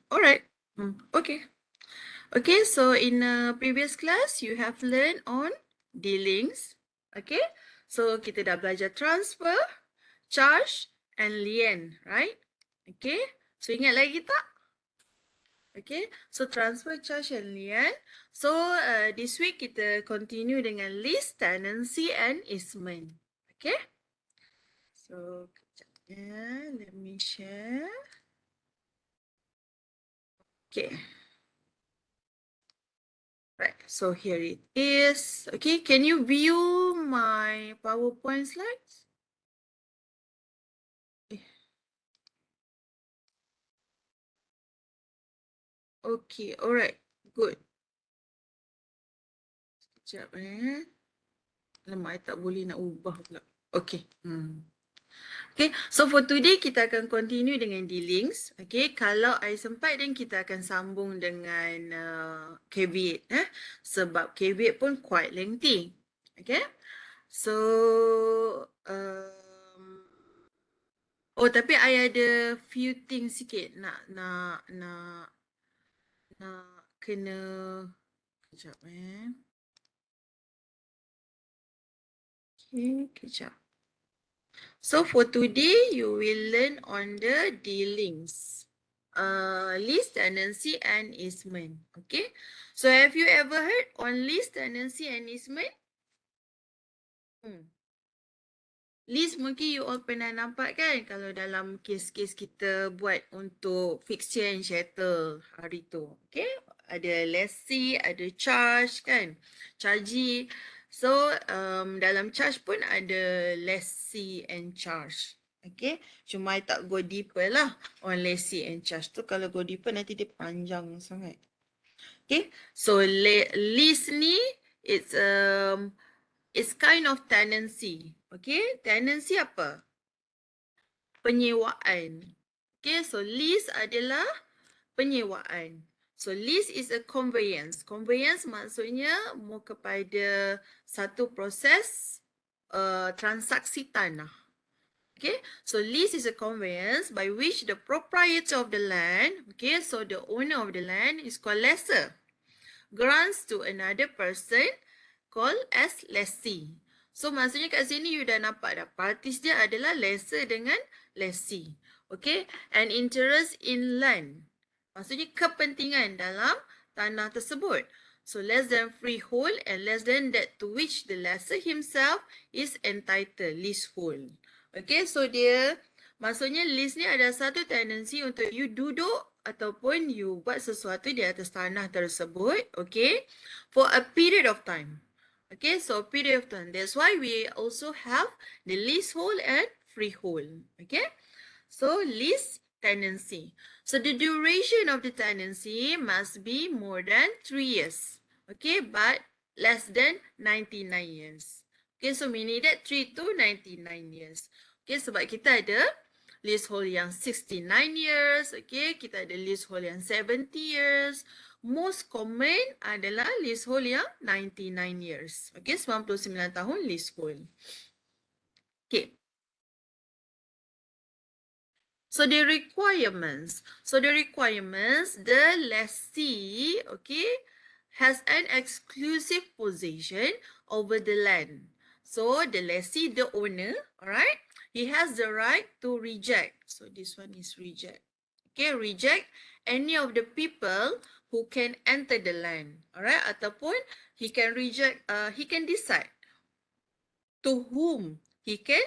Alright. Okay. Okay, so in a previous class, you have learned on dealings. Okay, so kita dah belajar transfer, charge and lien, right? Okay, so ingat lagi tak? Okay, so transfer, charge and lien. So this week kita continue dengan lease, tenancy and easement. Okay, so kejap ya, let me share. Okay. Right, so here it is. Okay, can you view my PowerPoint slides? Okay, alright, good. Sekejap Lama I tak boleh nak ubah pula. Okay. Okay, so for today kita akan continue dengan dealings. Okay, kalau I sempat then kita akan sambung dengan caveat. Sebab caveat pun quite lengthy. Okay, so oh tapi I ada few things sikit nak kena kejap Okay, kejap. So for today you will learn on the dealings. Lease, tenancy and easement. Okay. So have you ever heard on lease, tenancy and easement? Lease mungkin you all pernah nampak kan kalau dalam kes-kes kita buat untuk fixture and settle hari tu. Okay, ada lessee, ada charge kan, chargee. So dalam charge pun ada lessee and charge. Okay, cuma I tak go deeper lah on lessee and charge tu. Kalau go deeper nanti dia panjang sangat. Okay, so lease ni it's kind of tenancy. Okay, tenancy apa? Penyewaan. Okay, so lease adalah penyewaan. So lease is a conveyance. Conveyance maksudnya mau kepada satu proses transaksi tanah. Okay, so lease is a conveyance by which the proprietor of the land, okay, so the owner of the land is called lessor, grants to another person called as lessee. So maksudnya kat sini you dah nampak dah parties dia adalah lessor dengan lessee. Okay, and interest in land. Maksudnya kepentingan dalam tanah tersebut. So less than freehold and less than that to which the lessor himself is entitled, leasehold. Okay, so dia maksudnya lease ni ada satu tendency untuk you duduk ataupun you buat sesuatu di atas tanah tersebut, okay, for a period of time. Okay, so period of time. That's why we also have the leasehold and freehold. Okay, so lease tenancy. So the duration of the tenancy must be more than 3 years. Okay, but less than 99 years. Okay, so we needed 3 to 99 years. Okay, sebab kita ada leasehold yang 69 years. Okay, kita ada leasehold yang 70 years. Most common adalah leasehold yang 99 years. Okay, 99 tahun leasehold. Okay. So the requirements. The lessee, okay, has an exclusive possession over the land. So the lessee, the owner, all right, he has the right to reject. So this one is reject. Okay, reject any of the people who can enter the land. All right, ataupun he can reject, he can decide to whom he can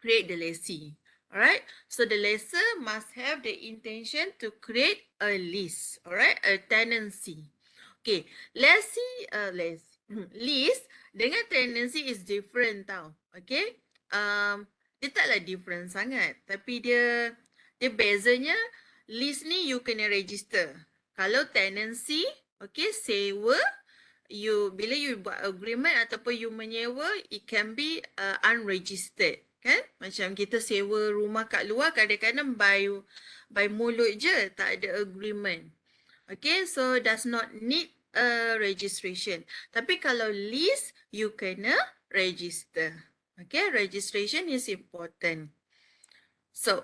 create the lessee. Alright, so the lessor must have the intention to create a lease, alright, a tenancy. Okay, lease dengan tenancy is different tau. Okay, dia taklah different sangat, tapi dia bezanya lease ni you kena register. Kalau tenancy, okay, sewa, bila you buat agreement ataupun you menyewa, it can be unregistered. Kan? Macam kita sewa rumah kat luar kadang-kadang by mulut je, tak ada agreement. Okay, so does not need a registration. Tapi kalau lease, you kena register. Okay, registration is important. So,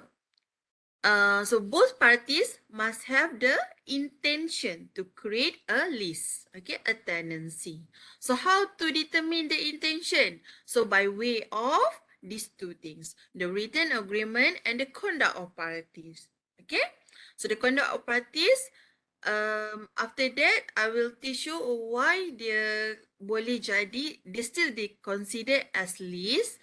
So both parties must have the intention to create a lease, okay, a tenancy. So how to determine the intention? So by way of these two things, the written agreement and the conduct of parties, okay? So the conduct of parties, after that, I will teach you why dia boleh jadi, they still they consider as lease,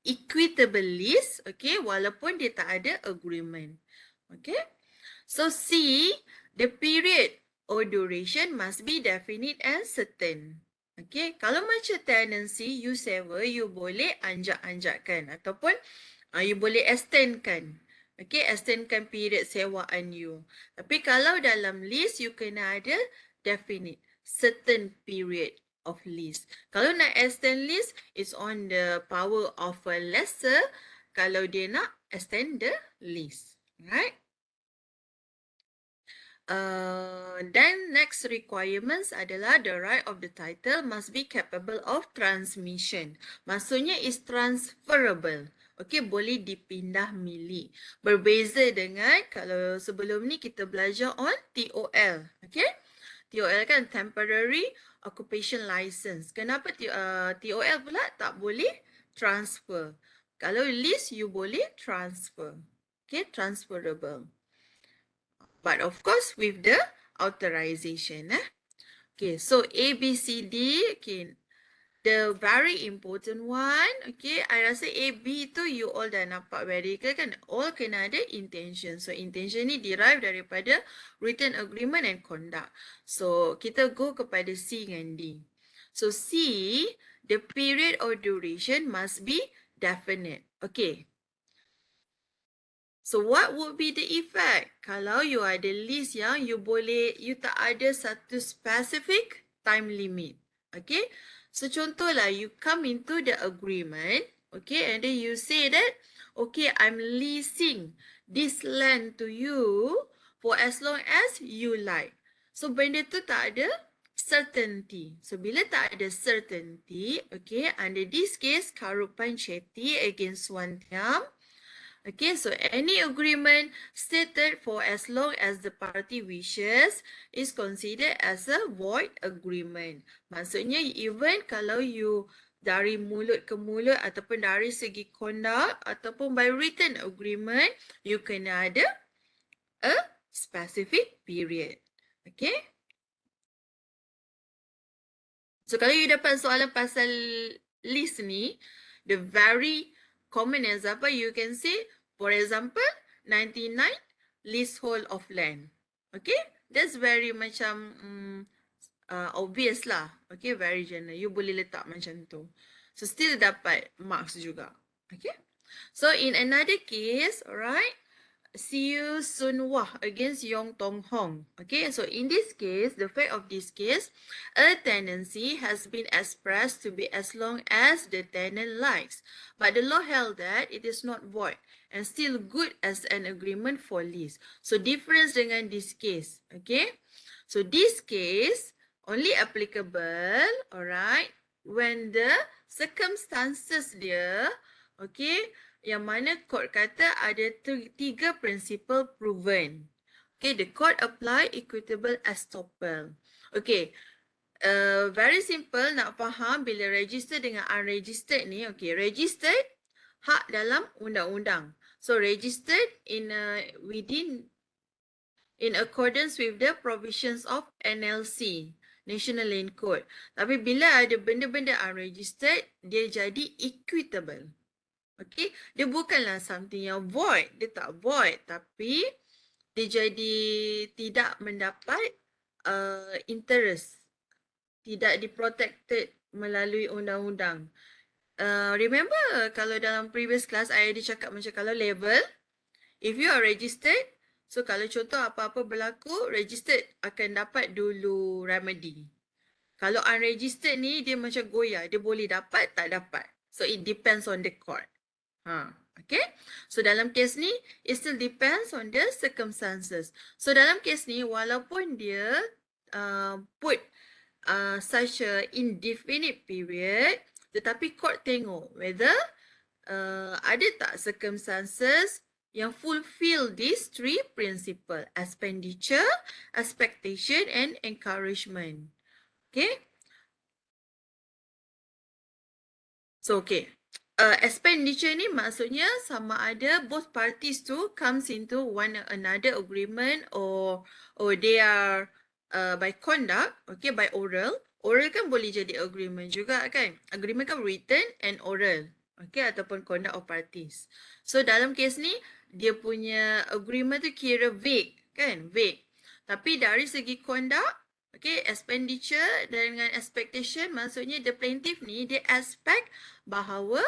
equitable lease, okay, walaupun dia tak ada agreement. Okay. So C, the period or duration must be definite and certain. Okay, kalau macam tenancy, you sewa, you boleh anjak-anjakkan ataupun you boleh extendkan. Okay, extendkan period sewaan you. Tapi kalau dalam lease, you kena ada definite, certain period of lease. Kalau nak extend lease, it's on the power of a lessor kalau dia nak extend the lease. Right? Then next requirements adalah the right of the title must be capable of transmission. Maksudnya is transferable. Okay, boleh dipindah milik. Berbeza dengan kalau sebelum ni kita belajar on TOL. Okay, TOL kan temporary occupation license. Kenapa TOL pula tak boleh transfer? Kalau lease you boleh transfer. Okay, transferable. But of course with the authorization. Okay, so A, B, C, D. Okay, the very important one. Okay, I rasa A, B tu you all dah nampak very clear kan. All kena ada intention. So intention ni derive daripada written agreement and conduct. So kita go kepada C dengan D. So C, the period or duration must be definite. Okay. So what would be the effect? Kalau you ada list yang you tak ada satu specific time limit. Okay. So contohlah you come into the agreement. Okay. And then you say that, okay, I'm leasing this land to you for as long as you like. So benda tu tak ada certainty. So bila tak ada certainty, okay, under this case, Karupan Chetty against Swantiam. Okay, so any agreement stated for as long as the party wishes is considered as a void agreement. Maksudnya even kalau you dari mulut ke mulut ataupun dari segi conduct ataupun by written agreement, you kena ada a specific period. Okay. So kalau you dapat soalan pasal list ni, the very common example you can say, for example, 99 leasehold of land. Okay, that's very macam obvious lah. Okay, very general. You boleh letak macam tu. So still dapat marks juga. Okay. So in another case, alright, Siu Sun Wah against Yong Tong Hong. Okay, so in this case, the fact of this case, a tenancy has been expressed to be as long as the tenant likes. But the law held that it is not void and still good as an agreement for lease. So difference dengan this case. Okay, so this case only applicable, alright, when the circumstances dia, okay, yang mana court kata ada tiga principle proven. Okay, the court apply equitable estoppel. Okay, very simple nak faham bila register dengan unregistered ni. Okay, registered hak dalam undang-undang. So registered in accordance with the provisions of NLC, National Land Code. Tapi bila ada benda-benda unregistered, dia jadi equitable. Okay, dia bukanlah something yang void, dia tak void, tapi dia jadi tidak mendapat interest, tidak diprotected melalui undang-undang. Remember kalau dalam previous class I ada cakap macam kalau level, if you are registered, so kalau contoh apa-apa berlaku, registered akan dapat dulu remedy. Kalau unregistered ni dia macam goyah, dia boleh dapat, tak dapat. So it depends on the court. Okay, so dalam kes ni, it still depends on the circumstances. So dalam kes ni, walaupun dia put such a indefinite period, tetapi court tengok whether ada tak circumstances yang fulfill these three principle: expenditure, expectation and encouragement. Okay. So okay, expenditure ni maksudnya sama ada both parties tu comes into one another agreement or they are by conduct, okay, by oral. Oral kan boleh jadi agreement juga kan. Agreement kan written and oral, okay, ataupun conduct of parties. So dalam kes ni dia punya agreement tu kira vague kan, vague. Tapi dari segi conduct, okay, expenditure dengan expectation maksudnya the plaintiff ni dia expect bahawa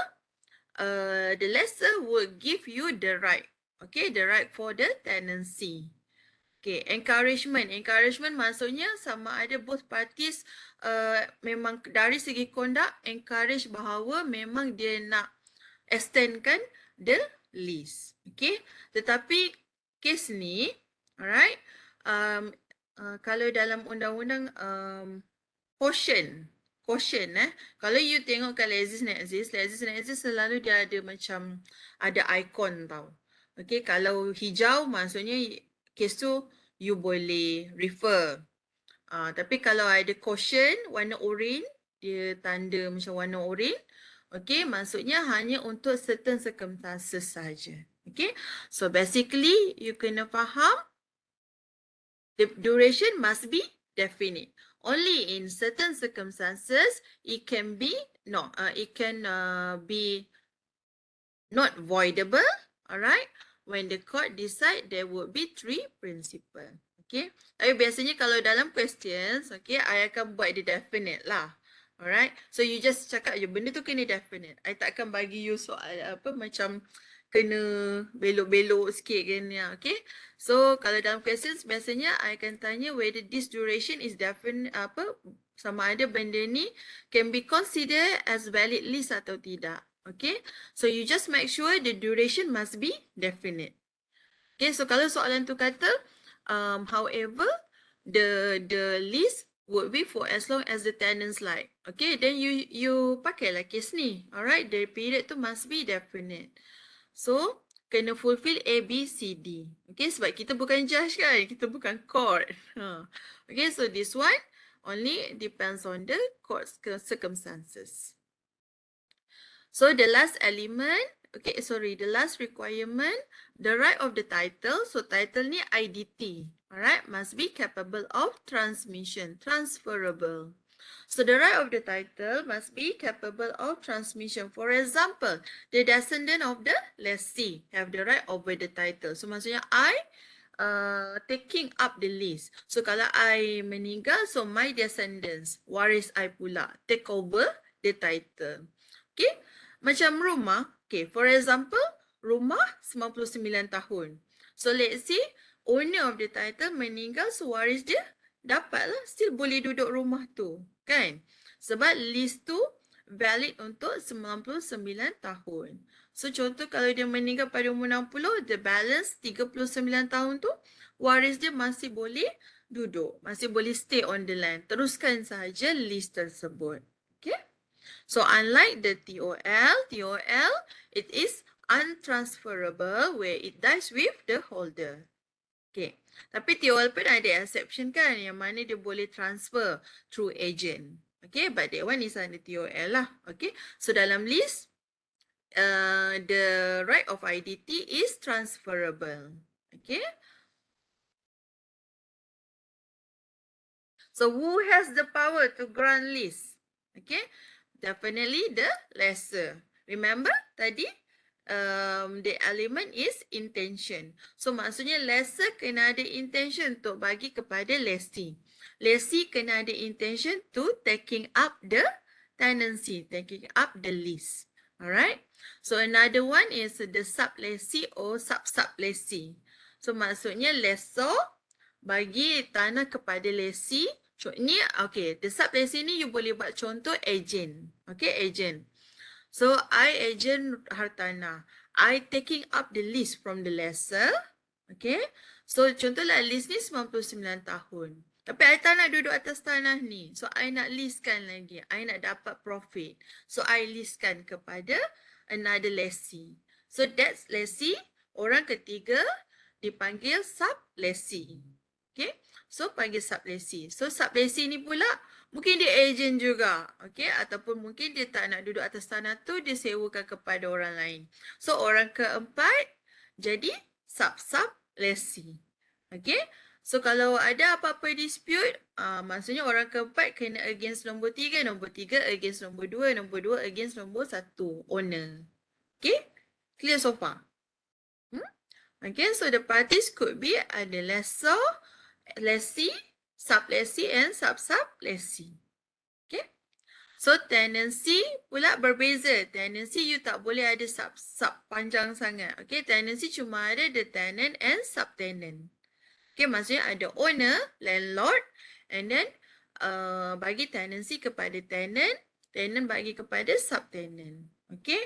the lessor will give you the right, okay, the right for the tenancy. Okay, encouragement. Encouragement maksudnya sama ada both parties memang dari segi conduct encourage bahawa memang dia nak extendkan the lease. Okay, tetapi kes ni, alright, kalau dalam undang-undang caution, kalau you tengok kat Lease selalu dia ada macam ada ikon tau. Okay, kalau hijau maksudnya kes tu you boleh refer. Tapi kalau ada caution warna orange, dia tanda macam warna orange, okay, maksudnya hanya untuk certain circumstances saja. Okay, so basically you kena faham the duration must be definite. Only in certain circumstances it can be be not voidable. Alright, when the court decide there would be three principle. Okay, tapi biasanya kalau dalam questions, okay, I akan buat dia definite lah. Alright, so you just cakap je benda tu kena definite. I takkan bagi you soal apa macam kena belok-belok sikit kan ya, okay. So kalau dalam questions biasanya I akan tanya whether this duration is definite, apa sama ada benda ni can be considered as valid lease atau tidak. Okay, so you just make sure the duration must be definite. Okay, so kalau soalan tu kata however the lease would be for as long as the tenants like. Okay, then you pakailah case ni. Alright, the period tu must be definite. So, kena fulfill A, B, C, D. Okay, sebab kita bukan judge kan, kita bukan court. Okay, so this one only depends on the court's circumstances. So, the last element, okay, sorry, the last requirement, the right of the title. So, title ni IDT. Alright, must be capable of transmission, transferable. So the right of the title must be capable of transmission. For example, the descendant of the lessee have the right over the title. So maksudnya I taking up the lease. So kalau I meninggal, so my descendants, waris I pula, take over the title. Okay, macam rumah. Okay, for example, rumah 99 tahun. So let's say owner of the title meninggal, so waris dia dapatlah, still boleh duduk rumah tu, kan? Sebab lease tu valid untuk 99 tahun. So contoh kalau dia meninggal pada umur 60, the balance 39 tahun tu, waris dia masih boleh duduk, masih boleh stay on the land. Teruskan sahaja lease tersebut. Okay? So unlike the TOL, it is untransferable where it dies with the holder. Okay. Tapi TOL pun ada exception kan, yang mana dia boleh transfer through agent. Okay, but that one is under TOL lah. Okay, so dalam lease, the right of IDT is transferable. Okay. So who has the power to grant lease? Okay, definitely the lessor. Remember tadi? The element is intention. So maksudnya lessor kena ada intention untuk bagi kepada lessee. Lessee kena ada intention to taking up the tenancy, taking up the lease. Alright. So another one is the sublessee or sub-sublessee. So maksudnya lessor bagi tanah kepada lessee. Ni okay, the sublessee ni you boleh buat contoh agent. Okay, agent. So, I agent hartanah. I taking up the lease from the lessor. Okay. So, contohlah lease ni 99 tahun. Tapi I tak nak duduk atas tanah ni. So, I nak leasekan lagi. I nak dapat profit. So, I leasekan kepada another lessee. So, that lessee Orang ketiga dipanggil sublesi. Okay, so panggil sublesi. So sublesi ni pula mungkin dia agent juga, okay, ataupun mungkin dia tak nak duduk atas tanah tu, dia sewakan kepada orang lain. So orang keempat jadi sub-sublesi. Okay, so kalau ada apa-apa dispute, maksudnya orang keempat kena against nombor tiga against nombor dua against nombor satu, owner. Okay, clear so far? Okay, so the parties could be ada lessor, lessee, sublessee and sub-sublessee. Okay. So tenancy pula berbeza. Tenancy you tak boleh ada sub panjang sangat. Okay, tenancy cuma ada the tenant and subtenant. Okay, maksudnya ada owner, landlord, and then bagi tenancy kepada tenant, tenant bagi kepada subtenant. Okay,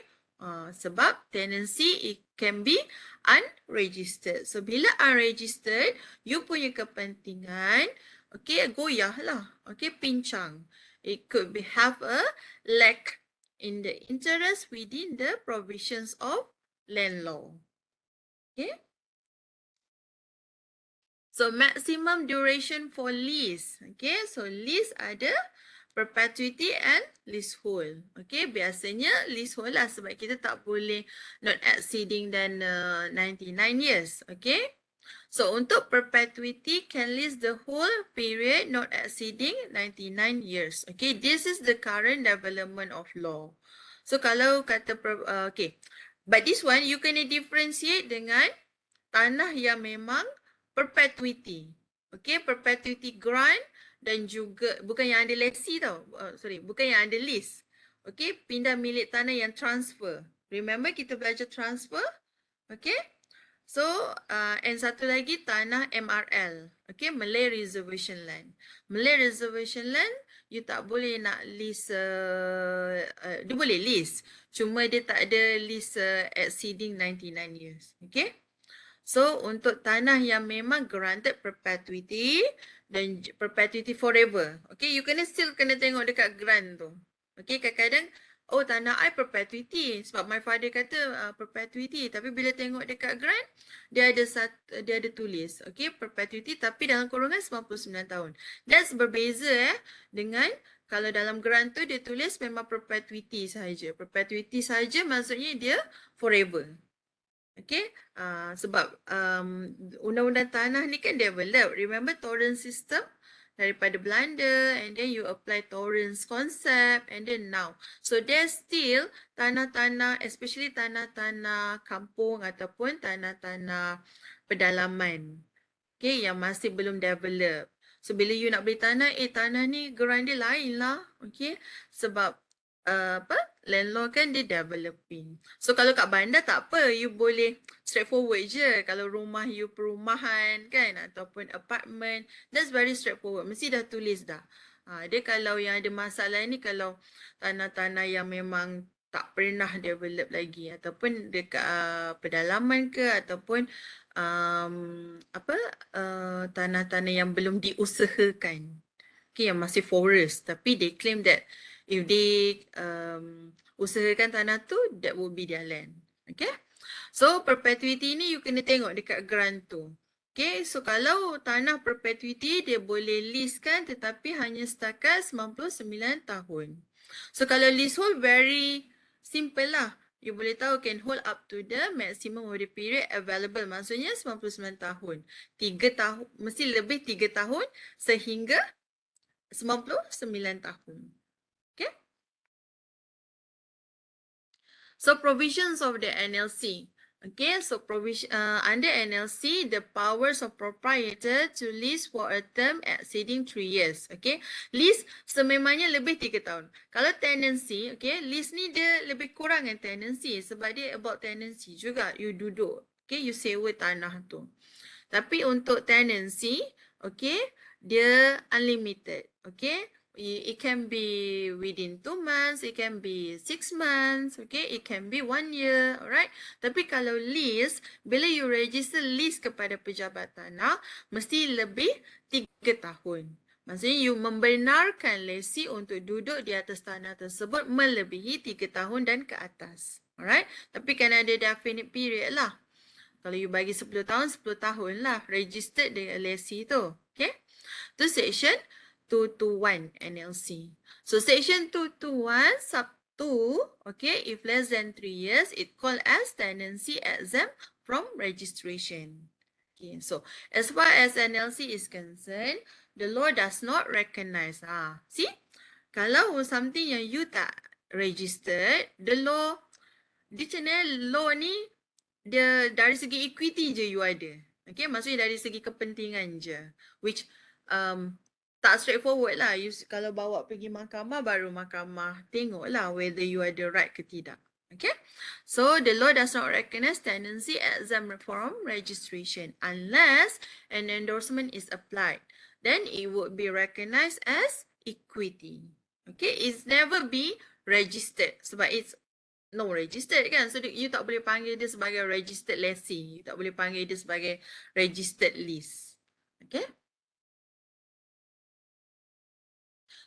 sebab tenancy it can be unregistered. So bila unregistered, you punya kepentingan, okay, goyah lah, okay, pincang. It could be have a lack in the interest within the provisions of land law. Okay. So maximum duration for lease. Okay, so lease ada perpetuity and leasehold. Okay, biasanya leasehold lah sebab kita tak boleh not exceeding than 99 years. Okay, so untuk perpetuity can lease the whole period not exceeding 99 years. Okay, this is the current development of law. So kalau kata, okay, but this one you kena differentiate dengan tanah yang memang perpetuity. Okay, perpetuity grant dan juga bukan yang ada lessee tau. Bukan yang ada lease. Okay, pindah milik tanah yang transfer. Remember kita belajar transfer? Okay. So, and satu lagi tanah MRL. Okay, Malay Reservation Land. Malay Reservation Land, you tak boleh nak lease, dia boleh lease. Cuma dia tak ada lease exceeding 99 years. Okay. So, untuk tanah yang memang granted perpetuity dan perpetuity forever. Okay, you still kena tengok dekat grant tu. Okay, kadang-kadang, oh tanah I perpetuity sebab my father kata perpetuity. Tapi bila tengok dekat grant, dia ada tulis. Okay, perpetuity tapi dalam kurungan 99 tahun. That's berbeza dengan kalau dalam grant tu dia tulis memang perpetuity sahaja. Perpetuity sahaja maksudnya dia forever. Okay, sebab undang-undang tanah ni kan develop. Remember torrent system daripada Belanda, and then you apply torrents concept, and then now. So there's still tanah-tanah, especially tanah-tanah kampung ataupun tanah-tanah pedalaman. Okay, yang masih belum develop. So bila you nak beli tanah, tanah ni geran dia lain lah. Okay, sebab landlord kan dia developing. So kalau kat bandar tak apa, you boleh straightforward je. Kalau rumah you perumahan kan ataupun apartment, that's very straightforward. Mesti dah tulis dah. Dia kalau yang ada masalah ni kalau tanah-tanah yang memang tak pernah develop lagi ataupun dekat pedalaman ke ataupun tanah-tanah yang belum diusahakan. Okay, yang masih forest tapi they claim that if they usahakan tanah tu, that would be their land. Okay. So, perpetuity ni you kena tengok dekat grant tu. Okay. So, kalau tanah perpetuity, dia boleh lease kan tetapi hanya setakat 99 tahun. So, kalau leasehold very simple lah. You boleh tahu can hold up to the maximum of the period available. Maksudnya 99 tahun. 3 tahun, mesti lebih 3 tahun sehingga 99 tahun. Okay. So provisions of the NLC. Okay, so under NLC, the powers of proprietor to lease for a term exceeding 3 years. Okay, lease sememangnya lebih 3 tahun. Kalau tenancy, okay, lease ni dia lebih kurang dengan tenancy sebab dia about tenancy juga. You duduk, okay, you sewa tanah tu. Tapi untuk tenancy, okay, dia unlimited, okay. It can be within 2 months, it can be 6 months, okay, it can be 1 year, alright. Tapi kalau lease, bila you register lease kepada pejabat tanah, mesti lebih 3 tahun. Maksudnya you membenarkan lesi untuk duduk di atas tanah tersebut melebihi 3 tahun dan ke atas, alright. Tapi kan ada definite period lah. Kalau you bagi 10 tahun, 10 tahun lah registered dengan lessee tu. Okay. Tu section 221 NLC. So section 221 sub 2, okay, if less than 3 years, it called as tenancy exempt from registration. Okay, so as far as NLC is concerned, the law does not recognize. See, kalau something yang you tak registered, the law, dia macam mana law ni, dia dari segi equity je you ada. Okay, maksudnya dari segi kepentingan je. Which tak straightforward lah. You, kalau bawa pergi mahkamah, baru mahkamah tengok lah whether you ada right ke tidak. Okay, so the law does not recognize tenancy exempt from registration unless an endorsement is applied. Then it would be recognized as equity. Okay, it's never be registered sebab it's no registered kan. So you tak boleh panggil dia sebagai registered lessee. You tak boleh panggil dia sebagai registered lease. Okay.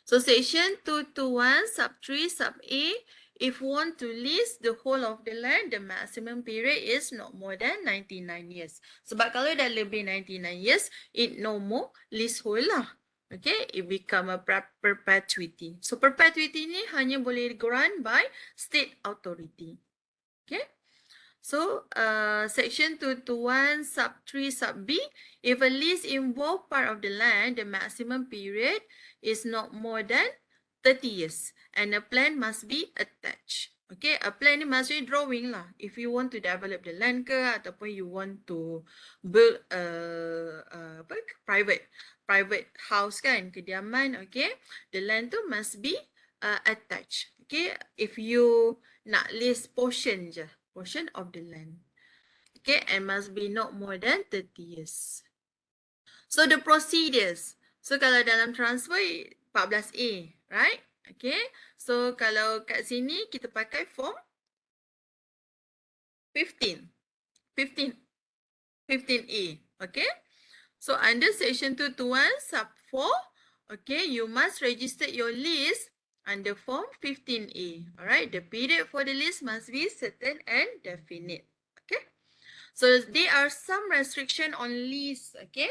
So section 221 sub 3 sub A, if want to lease the whole of the land, the maximum period is not more than 99 years. Sebab kalau dah lebih 99 years, it no more leasehold lah. Okay, it become a perpetuity. So perpetuity ni hanya boleh grant by state authority. Okay. So, section 221 sub 3 sub B, if a lease involve part of the land, the maximum period is not more than 30 years and a plan must be attached. Okay, a plan ni maksudnya drawing lah. If you want to develop the land ke ataupun you want to build a private house kan, kediaman, okay, the land tu must be attached. Okay, if you nak lease portion je, portion of the land. Okay, and must be not more than 30 years. So the procedures. So kalau dalam transfer 14A, right? Okay, so kalau kat sini kita pakai form 15. 15A, okay? So under section 221 sub 4, okay, you must register your lease under form 15A. Alright, the period for the lease must be certain and definite. Okay, so there are some restriction on lease. Okay,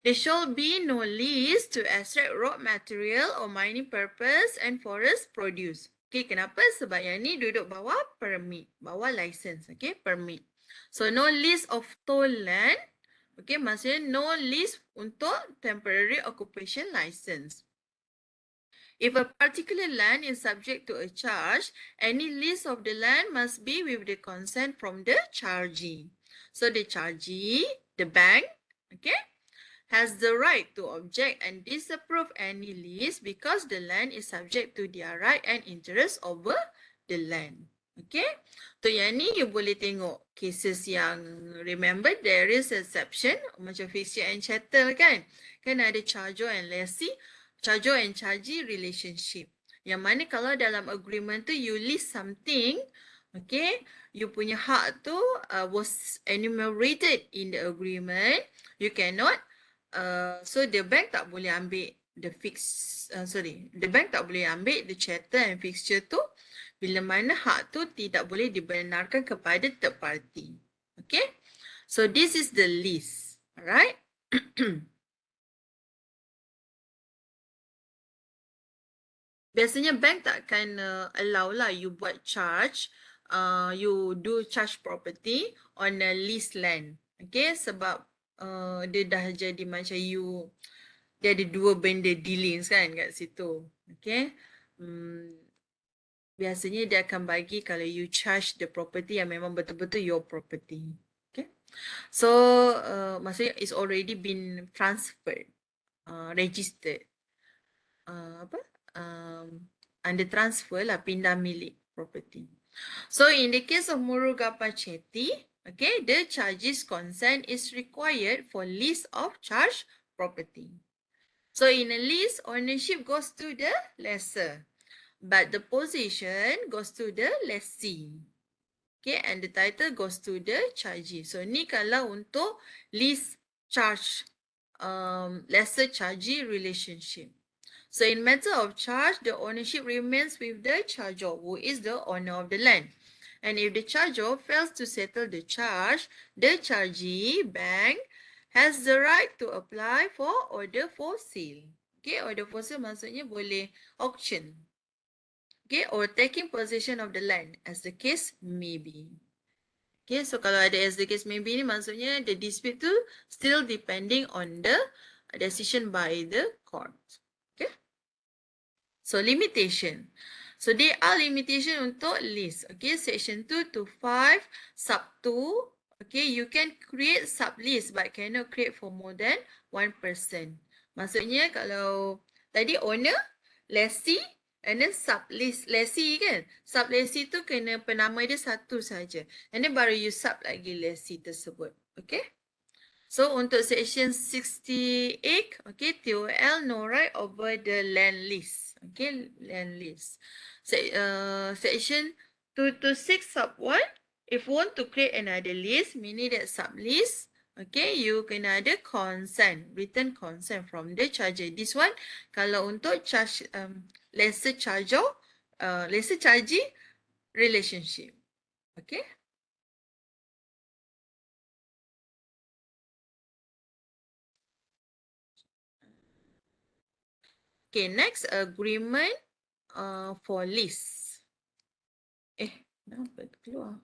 there shall be no lease to extract raw material or mining purpose and forest produce. Okay, kenapa? Sebab yang ni duduk bawah permit, bawah license. Okay, permit. So no lease of toll land. Okay, maksudnya no lease untuk temporary occupation license. If a particular land is subject to a charge, any lease of the land must be with the consent from the chargee. So the chargee, the bank, okay, has the right to object and disapprove any lease because the land is subject to their right and interest over the land. Okay, so yang ni you boleh tengok cases yang, remember there is exception macam fixture and chattel kan. Kan ada charger and lessee. Charger and chargee relationship. Yang mana kalau dalam agreement tu you list something, okay, you punya hak tu was enumerated in the agreement, you cannot, so the bank tak boleh ambil the the bank tak boleh ambil the chattel and fixture tu bila mana hak tu tidak boleh dibenarkan kepada third party. Okay, so this is the list. Alright. Biasanya bank takkan allow lah you buat charge, you do charge property on a leased land. Okay, sebab dia dah jadi macam you, dia ada dua benda dealings kan kat situ. Okay, biasanya dia akan bagi kalau you charge the property yang memang betul-betul your property. Okay, so maksudnya it's already been transferred, registered. Under transfer lah, pindah milik property. So in the case of Murugappa Chetty, okay, the charges consent is required for lease of charged property. So in a lease, ownership goes to the lessor, but the possession goes to the lessee. Okay, and the title goes to the chargee. So ni kalau untuk lease charge, lessor chargee relationship. So in matter of charge, the ownership remains with the charger, who is the owner of the land. And if the charger fails to settle the charge, the chargee bank has the right to apply for order for sale. Okay, order for sale maksudnya boleh auction. Okay, or taking possession of the land as the case may be. Okay, so kalau ada as the case may be ni maksudnya the dispute tu still depending on the decision by the court. Okay. So limitation. So there are limitation untuk lease. Okay, section 2 to 5 sub 2. Okay, you can create sub lease but cannot create for more than one person. Maksudnya kalau tadi owner, lessee and then sub lease, lessee kan. Sub lessee tu kena penama dia satu saja. And then baru you sub lagi lessee tersebut. Okay. So untuk section 68, okay, TOL no right over the land lease. Okay, land lease. Section 2 to 6 sub 1, if you want to create another lease, meaning that sub lease, okay, you kena ada consent, written consent from the charger. This one, kalau untuk charge, lesser charger, lesser charging relationship. Okay. Okay, next agreement for lease. Kenapa keluar?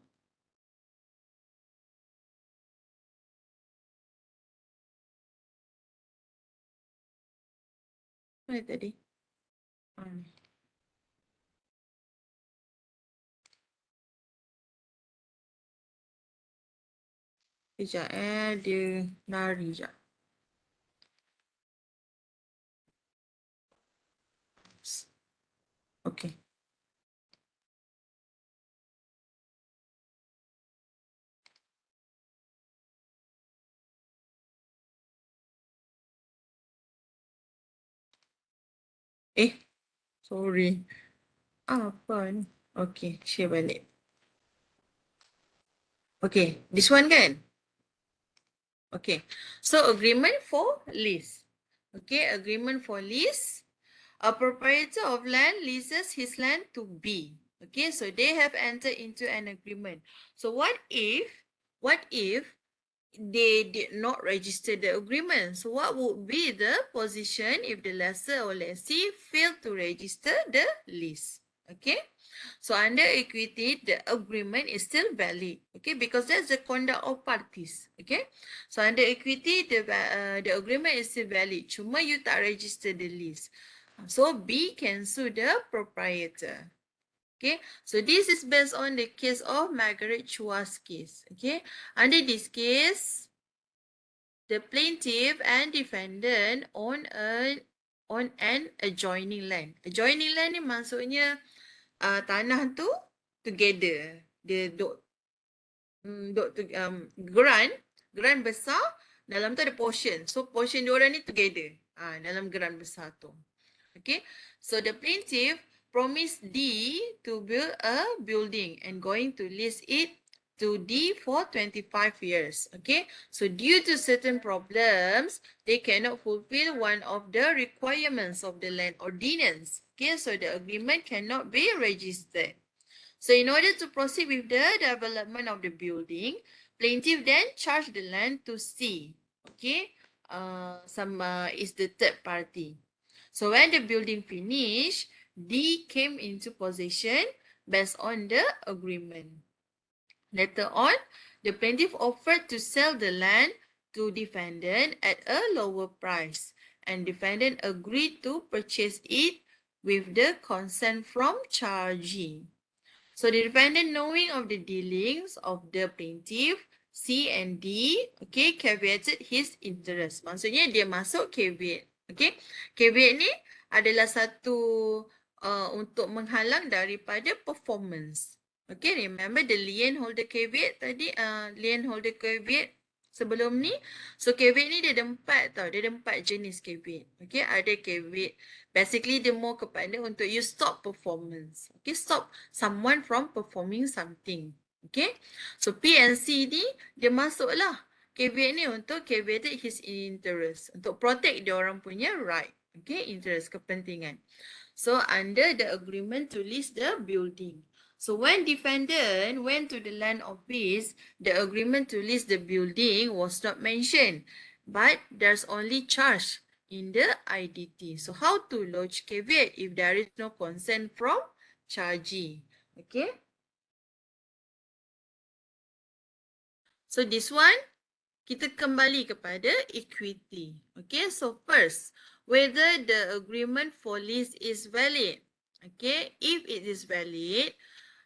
Mana tadi? Sekejap dia lari sekejap. Okay. Sorry. Apa ni? Okay, share balik. Okay, this one kan? Okay, so agreement for lease. Okay, agreement for lease. A proprietor of land leases his land to B. Okay, so they have entered into an agreement. So what if they did not register the agreement? So what would be the position if the lessor or lessee failed to register the lease? Okay, so under equity, the agreement is still valid. Okay, because that's the conduct of parties. Okay, so under equity, the agreement is still valid. Cuma you tak register the lease. So B can sue the proprietor. Okay, so this is based on the case of Margaret Chua's case. Okay, under this case, the plaintiff and defendant own an adjoining land. Adjoining land ni maksudnya tanah tu together. Dia grant besar, dalam tu ada portion. So portion diorang ni together dalam grant besar tu. Okay, so the plaintiff promised D to build a building and going to lease it to D for 25 years. Okay, so due to certain problems, they cannot fulfill one of the requirements of the land ordinance. Okay, so the agreement cannot be registered. So in order to proceed with the development of the building, plaintiff then charged the land to C. Okay, is the third party. So when the building finished, D came into possession based on the agreement. Later on, the plaintiff offered to sell the land to defendant at a lower price, and defendant agreed to purchase it with the consent from chargee. So the defendant, knowing of the dealings of the plaintiff, C and D, okay, caveated his interest. Maksudnya dia masuk caveat. Okay, caveat ni adalah satu untuk menghalang daripada performance. Okay, remember the lien holder caveat tadi, lien holder caveat sebelum ni. So caveat ni dia ada 4 tau, dia ada 4 jenis caveat. Okay, ada caveat, basically dia more kepada untuk you stop performance. Okay, stop someone from performing something. Okay, so P and C ni dia masuklah caveat ni untuk caveated his interest, untuk protect dia orang punya right. Okay, interest, kepentingan. So under the agreement to lease the building. So when defendant went to the land office, the agreement to lease the building was not mentioned, but there's only charge in the IDT. So how to lodge caveat if there is no consent from chargee? Okay. So this one, kita kembali kepada equity. Okay, so first, whether the agreement for lease is valid. Okay, if it is valid,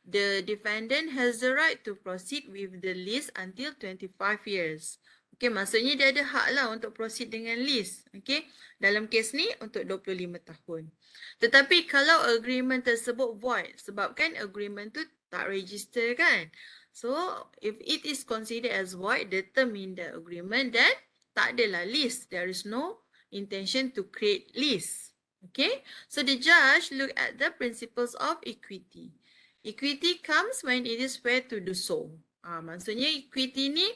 the defendant has the right to proceed with the lease until 25 years. Okay, maksudnya dia ada hak lah untuk proceed dengan lease. Okay, dalam kes ni untuk 25 tahun. Tetapi kalau agreement tersebut void, sebabkan agreement tu tak register kan. So, if it is considered as void, the term in the agreement, then tak adalah lease. There is no intention to create lease. Okay, so the judge look at the principles of equity. Equity comes when it is fair to do so. Maksudnya equity ni,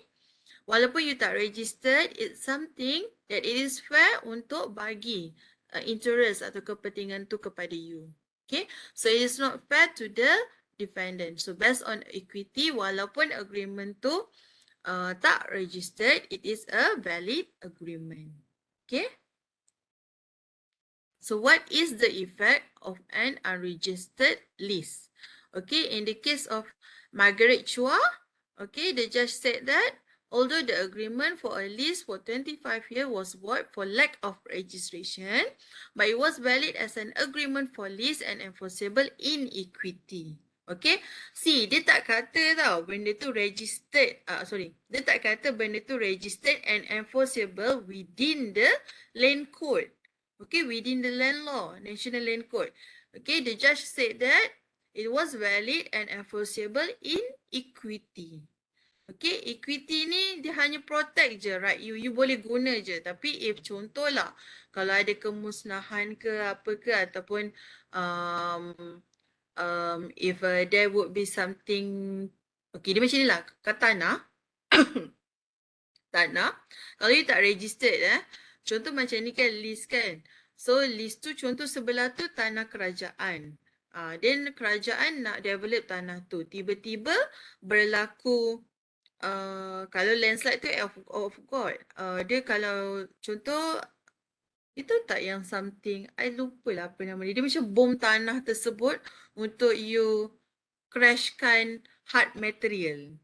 walaupun you tak registered, it's something that it is fair untuk bagi interest atau kepentingan tu kepada you. Okay, so it is not fair to the defendant. So based on equity, walaupun agreement tu tak registered, it is a valid agreement. Okay. So what is the effect of an unregistered lease? Okay, in the case of Margaret Chua, okay, the judge said that although the agreement for a lease for 25 years was void for lack of registration, but it was valid as an agreement for lease and enforceable in equity. Okay, see, dia tak kata tau benda tu registered, dia tak kata benda tu registered and enforceable within the land code. Okay, within the land law, National Land Code. Okay, the judge said that it was valid and enforceable in equity. Okay, equity ni dia hanya protect je, right? You boleh guna je. Tapi if contohlah, kalau ada kemusnahan ke apa ke ataupun if there would be something, okay, dia macam ni lah, kat tanah, tanah, kalau you tak registered contoh macam ni kan lease kan. So lease tu contoh sebelah tu tanah kerajaan. Then kerajaan nak develop tanah tu. Tiba-tiba berlaku kalau landslide tu of God. Dia kalau contoh itu tak yang something, I lupa lah apa nama dia. Dia macam bom tanah tersebut untuk you crashkan hard material.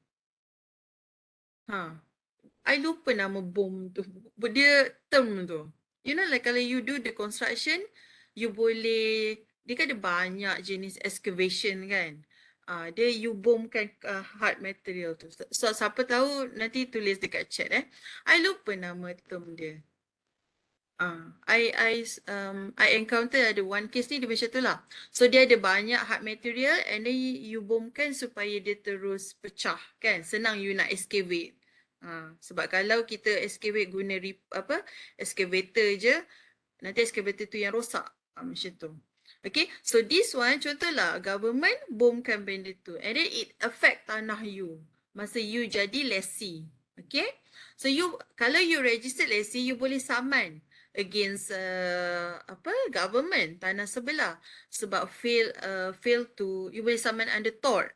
I lupa nama bom tu. Dia term tu. You know like kalau you do the construction, you boleh, dia kan ada banyak jenis excavation kan. Dia you bomkan hard material tu. So siapa tahu nanti tulis dekat chat I lupa nama term dia. I encounter ada one case ni dia macam tu lah. So dia ada banyak hard material and then you bomkan supaya dia terus pecah kan. Senang you nak excavate. Sebab kalau kita excavate guna excavator je, nanti excavator tu yang rosak. Macam tu. Okay, so this one contohlah government bomkan benda tu and then it affect tanah you masa you jadi lessee. Okay, so you kalau you registered lessee, you boleh saman against government tanah sebelah sebab fail to, you boleh saman under tort.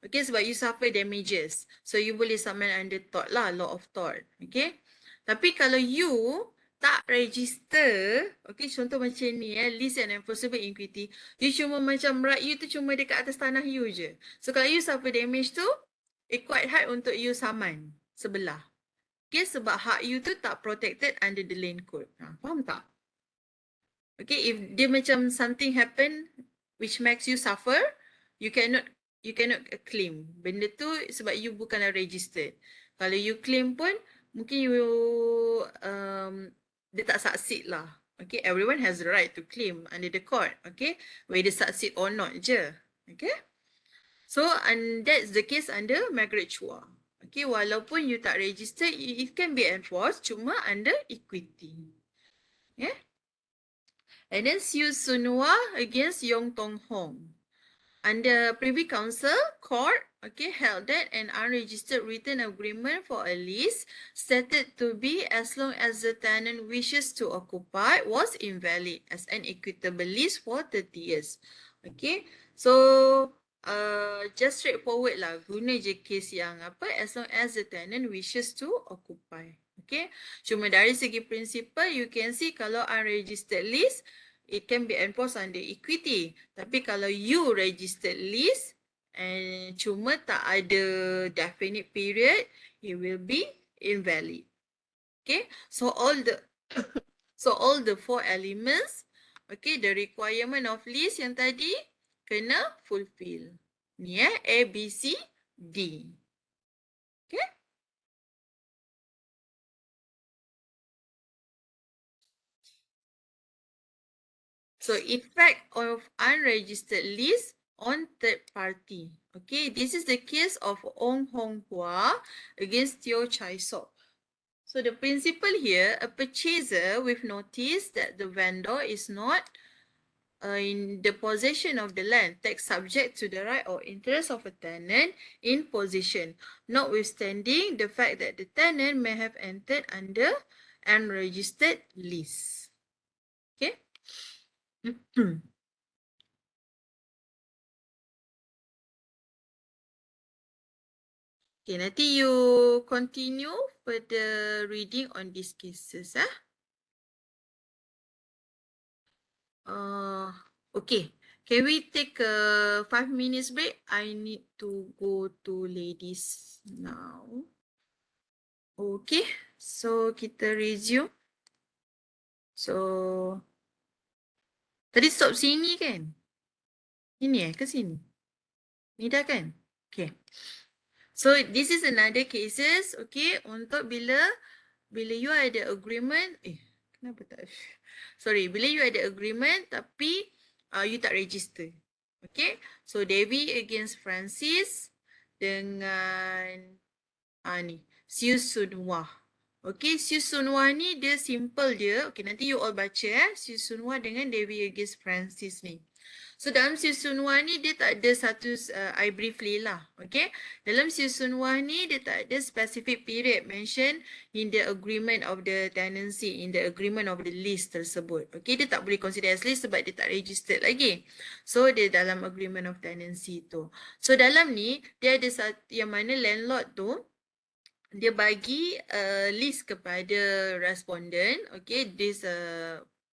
Okay, sebab you suffer damages. So, you boleh saman under tort lah, law of tort. Okay. Tapi kalau you tak register, okay, contoh macam ni lease and enforceable equity, you cuma macam right you tu cuma dekat atas tanah you je. So, kalau you suffer damage tu, it quite hard untuk you saman sebelah. Okay, sebab hak you tu tak protected under the land code. Faham tak? Okay, if dia macam something happen which makes you suffer, you cannot claim. Benda tu sebab you bukanlah registered. Kalau you claim pun, mungkin you dia tak succeed lah. Okay, everyone has the right to claim under the court. Okay, whether succeed or not je. Okay, so and that's the case under Margaret Chua. Okay, walaupun you tak register, it can be enforced cuma under equity. Yeah. And then Siu Sunua against Yong Tong Hong. Under Privy Council, court held that an unregistered written agreement for a lease stated to be as long as the tenant wishes to occupy was invalid as an equitable lease for 30 years. Okay, so just straightforward lah. Guna je case yang apa, as long as the tenant wishes to occupy. Okay. Cuma dari segi principle, you can see kalau unregistered lease, it can be enforced under equity. Tapi kalau you registered lease, and cuma tak ada definite period, it will be invalid. Okay. So all the all the 4 elements, okay, the requirement of lease yang tadi kena fulfill. Ni A, B, C, D. Okay. So effect of unregistered lease on third party. Okay, this is the case of Ong Hong Hua against Teo Chai Sok. So the principle here, a purchaser with notice that the vendor is not in the possession of the land, tax subject to the right or interest of a tenant in possession, notwithstanding the fact that the tenant may have entered under unregistered lease. Okay. Okay, nanti you continue further reading on these cases. Okay. Can we take a 5 minutes break? I need to go to ladies now. Okay. So, kita resume. So, tadi stop sini kan? Ini ke sini? Ni dah kan? Okay. So, this is another cases. Okay. Untuk bila you ada agreement. Kenapa tak? Sorry. Bila you ada agreement tapi you tak register. Okay. So, Devi against Francis dengan ni. Siu Sunwah. Okay, Siu Sunwah ni dia simple je. Okay, nanti you all baca Siu Sunwah dengan Devi against Francis ni. So, dalam Siu Sunwah ni dia tak ada satu, I briefly lah. Okay, dalam Siu Sunwah ni dia tak ada specific period mention in the agreement of the tenancy, in the agreement of the lease tersebut. Okay, dia tak boleh consider as lease sebab dia tak registered lagi. So, dia dalam agreement of tenancy tu. So, dalam ni dia ada satu yang mana landlord tu, dia bagi list kepada responden. Okay, this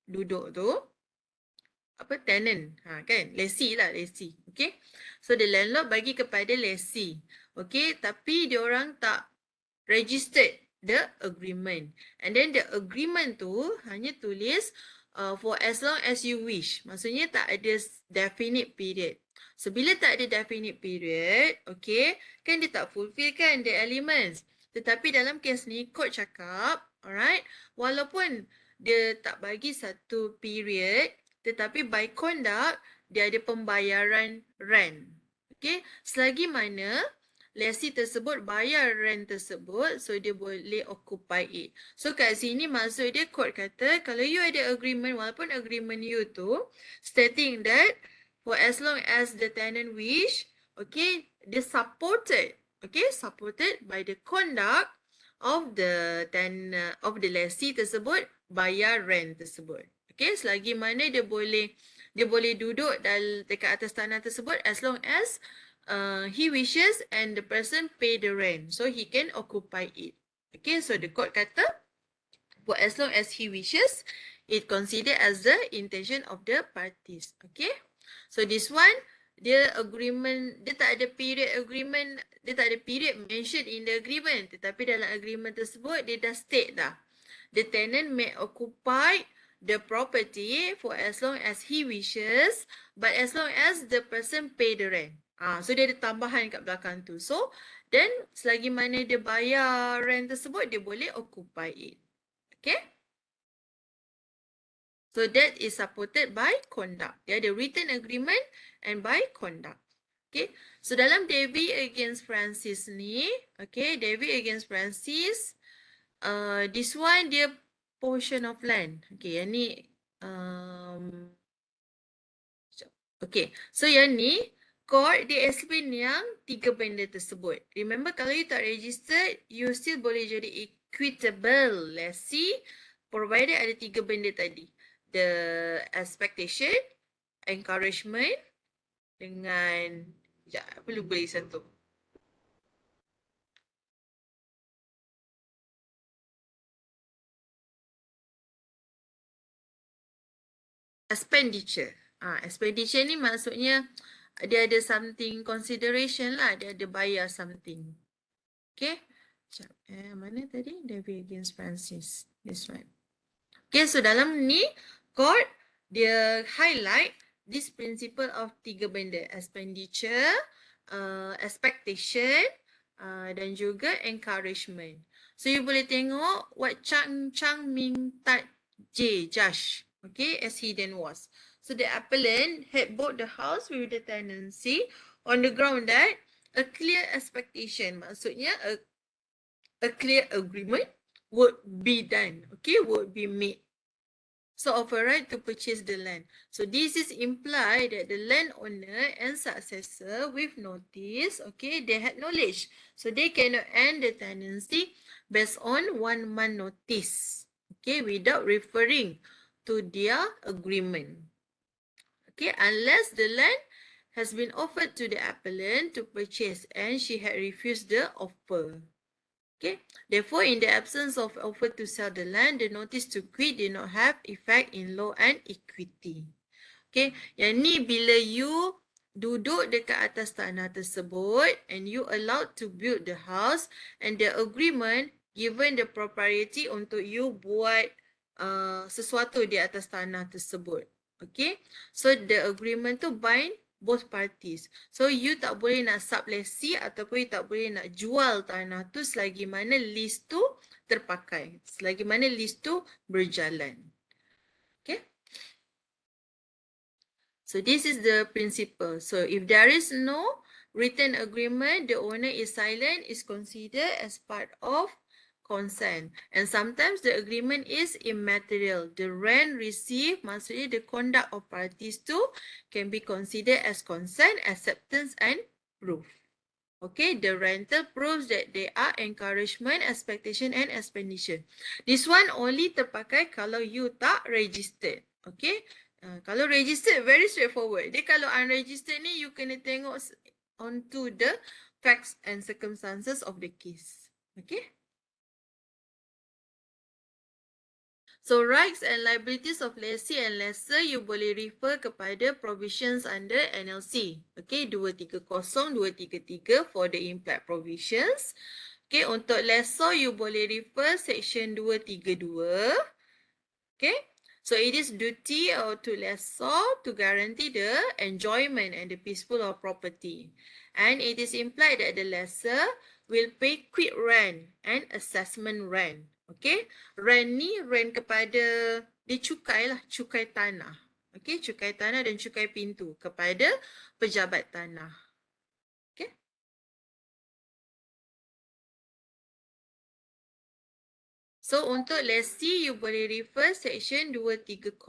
duduk tu apa, tenant, kan, lessee lah, lessee. Okay, so the landlord bagi kepada lessee. Okay, tapi dia orang tak registered the agreement, and then the agreement tu hanya tulis for as long as you wish. Maksudnya tak ada definite period. So bila tak ada definite period, okay, kan dia tak fulfill kan the elements. Tetapi dalam kes ni, court cakap, alright, walaupun dia tak bagi satu period, tetapi by conduct, dia ada pembayaran rent. Okay, selagi mana lessee tersebut bayar rent tersebut, so dia boleh occupy it. So kat sini maksud dia, court kata, kalau you ada agreement, walaupun agreement you tu stating that for as long as the tenant wish, okay, dia supported, okay, supported by the conduct of the lessee tersebut bayar rent tersebut. Okay, selagi mana dia boleh duduk dekat atas tanah tersebut as long as he wishes and the person pay the rent, so he can occupy it. Okay, so the court kata, for as long as he wishes, it considered as the intention of the parties. Okay, so this one, dia agreement, dia tak ada period agreement, dia tak ada period mentioned in the agreement, tetapi dalam agreement tersebut, dia dah state dah, the tenant may occupy the property for as long as he wishes, but as long as the person pay the rent. So dia ada tambahan kat belakang tu. So then selagi mana dia bayar rent tersebut, dia boleh occupy it. Okay. So that is supported by conduct. Dia ada written agreement and by conduct. Okay. So dalam Devi against Francis ni, okay, Devi against Francis, this one dia portion of land. Okay, yang ni, okay, so yang ni, court dia explain yang 3 benda tersebut. Remember, kalau you tak registered, you still boleh jadi equitable lessee, provided ada 3 benda tadi. The expectation, encouragement dengan Ya, perlu beri satu. Expenditure. Expenditure ni maksudnya dia ada something consideration lah, dia ada bayar something. Okay. Mana tadi? Debit against Francis. This one. Okay, so dalam ni, court, dia highlight this principle of tiga benda. Expenditure, expectation, dan juga encouragement. So, you boleh tengok what Chang Ming Tat J, Josh, okay, as he then was. So, the appellant had bought the house with the tenancy on the ground that a clear expectation, maksudnya a clear agreement would be done, okay, would be made. So of a right to purchase the land. So this is implied that the landowner and successor with notice, okay, they had knowledge. So they cannot end the tenancy based on 1 month notice, okay, without referring to their agreement. Okay, unless the land has been offered to the appellant to purchase and she had refused the offer. Okay. Therefore, in the absence of offer to sell the land, the notice to quit did not have effect in law and equity. Okay. Yang ni bila you duduk dekat atas tanah tersebut and you allowed to build the house and the agreement given the propriety untuk you buat sesuatu di atas tanah tersebut. Okay. So, the agreement tu bind both parties. So, you tak boleh nak sublesi ataupun you tak boleh nak jual tanah tu selagi mana lease tu terpakai. Selagi mana lease tu berjalan. Okay. So, this is the principle. So, if there is no written agreement, the owner is silent, is considered as part of consent. And sometimes the agreement is immaterial. The rent received, maksudnya the conduct of parties too, can be considered as consent, acceptance and proof. Okay, the rental proves that there are encouragement, expectation and expenditure. This one only terpakai kalau you tak registered. Okay, kalau registered, very straightforward. Dia kalau unregistered ni, you kena tengok onto the facts and circumstances of the case. Okay. So, rights and liabilities of lessee and lessor, you boleh refer kepada provisions under NLC. Okay, 230, 233 for the implied provisions. Okay, untuk lessor, you boleh refer section 232. Okay, so it is duty to lessor to guarantee the enjoyment and the peaceful of property. And it is implied that the lessor will pay quit rent and assessment rent. Okay, rent ni rent kepada, dia cukai lah, cukai tanah. Okay, cukai tanah dan cukai pintu kepada pejabat tanah. Okay. So, untuk lessee, you boleh refer section 230.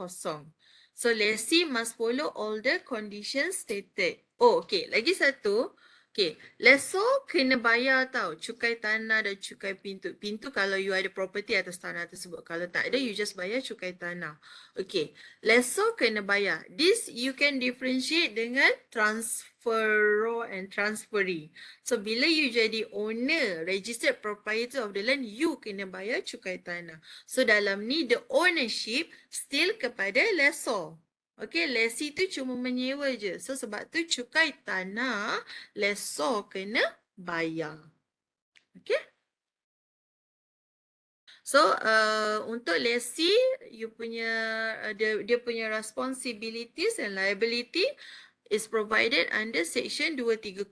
So, lessee must follow all the conditions stated. Oh, okay. Lagi satu. Okay, lessor kena bayar tau cukai tanah dan cukai pintu. Pintu kalau you ada property atas tanah tersebut. Kalau tak ada, you just bayar cukai tanah. Okay, lessor kena bayar. This you can differentiate dengan transferor and transferee. So, bila you jadi owner, registered proprietor of the land, you kena bayar cukai tanah. So, dalam ni, the ownership still kepada lessor. Okay, lessee tu cuma menyewa je. So, sebab tu cukai tanah, lessor kena bayar. Okay. So, untuk lessee, you punya, dia punya responsibilities and liability is provided under section 230.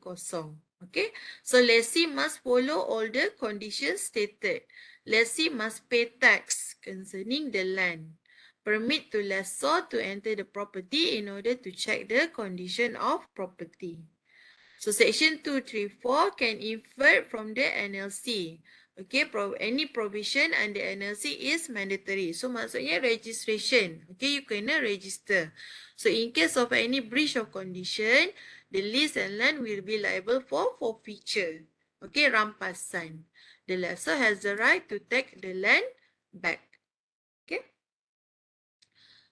Okay. So, lessee must follow all the conditions stated. Lessee must pay tax concerning the land. Permit to lessor to enter the property in order to check the condition of property. So, section 234 can infer from the NLC. Okay, any provision under NLC is mandatory. So, maksudnya registration. Okay, you kena register. So, in case of any breach of condition, the lease and land will be liable for forfeiture. Okay, rampasan. The lessor has the right to take the land back. Okay.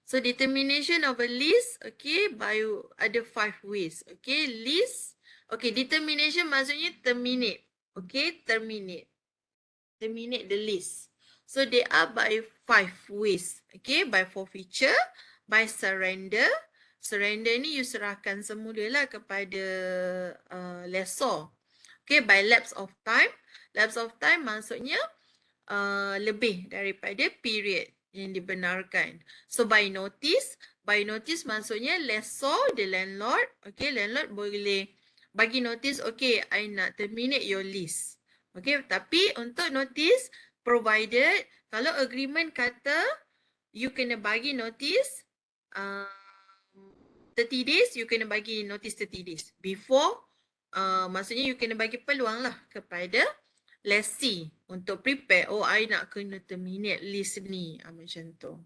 So, determination of a lease, okay, by ada 5 ways. Okay, lease, Okay, determination maksudnya terminate. Okay, terminate. Terminate the lease. So they are by 5 ways. Okay, by forfeiture, by surrender. Surrender ni you serahkan semula lah kepada lessor. Okay, by lapse of time. Lapse of time maksudnya lebih daripada period yang dibenarkan. So by notice maksudnya lessor, the landlord, okay, landlord boleh bagi notice, okay, I nak terminate your lease. Okay, tapi untuk notice provided kalau agreement kata you kena bagi notice 30 days, you kena bagi notice 30 days before, maksudnya you kena bagi peluang lah kepada lessee untuk prepare, oh I nak kena terminate lease ni, macam tu.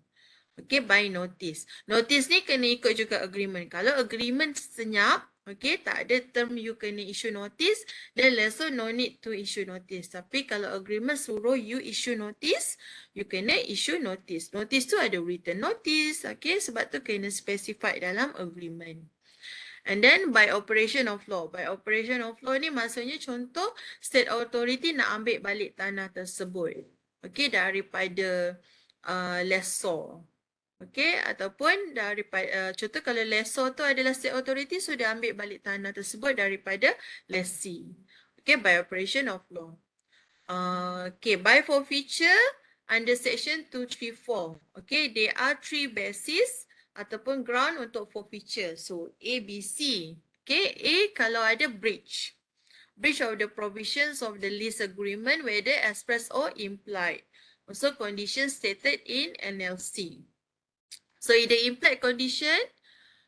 Okay, by notice. Notice ni kena ikut juga agreement. Kalau agreement senyap, okay, tak ada term you kena issue notice, then lessor no need to issue notice. Tapi kalau agreement suruh you issue notice, you kena issue notice. Notice tu ada written notice, okay, sebab tu kena specify dalam agreement. And then by operation of law. By operation of law ni maksudnya contoh state authority nak ambil balik tanah tersebut. Okay, daripada lessor. Okay, ataupun daripada, contoh kalau lessor tu adalah state authority, so dia ambil balik tanah tersebut daripada lessee. Okay, by operation of law. Okay, by forfeiture under section 234. Okay, there are 3 basis ataupun ground untuk forfeiture. So, A, B, C. Okay, A kalau ada breach. Breach of the provisions of the lease agreement, whether express or implied. Also, conditions stated in NLC. So, in the implied condition,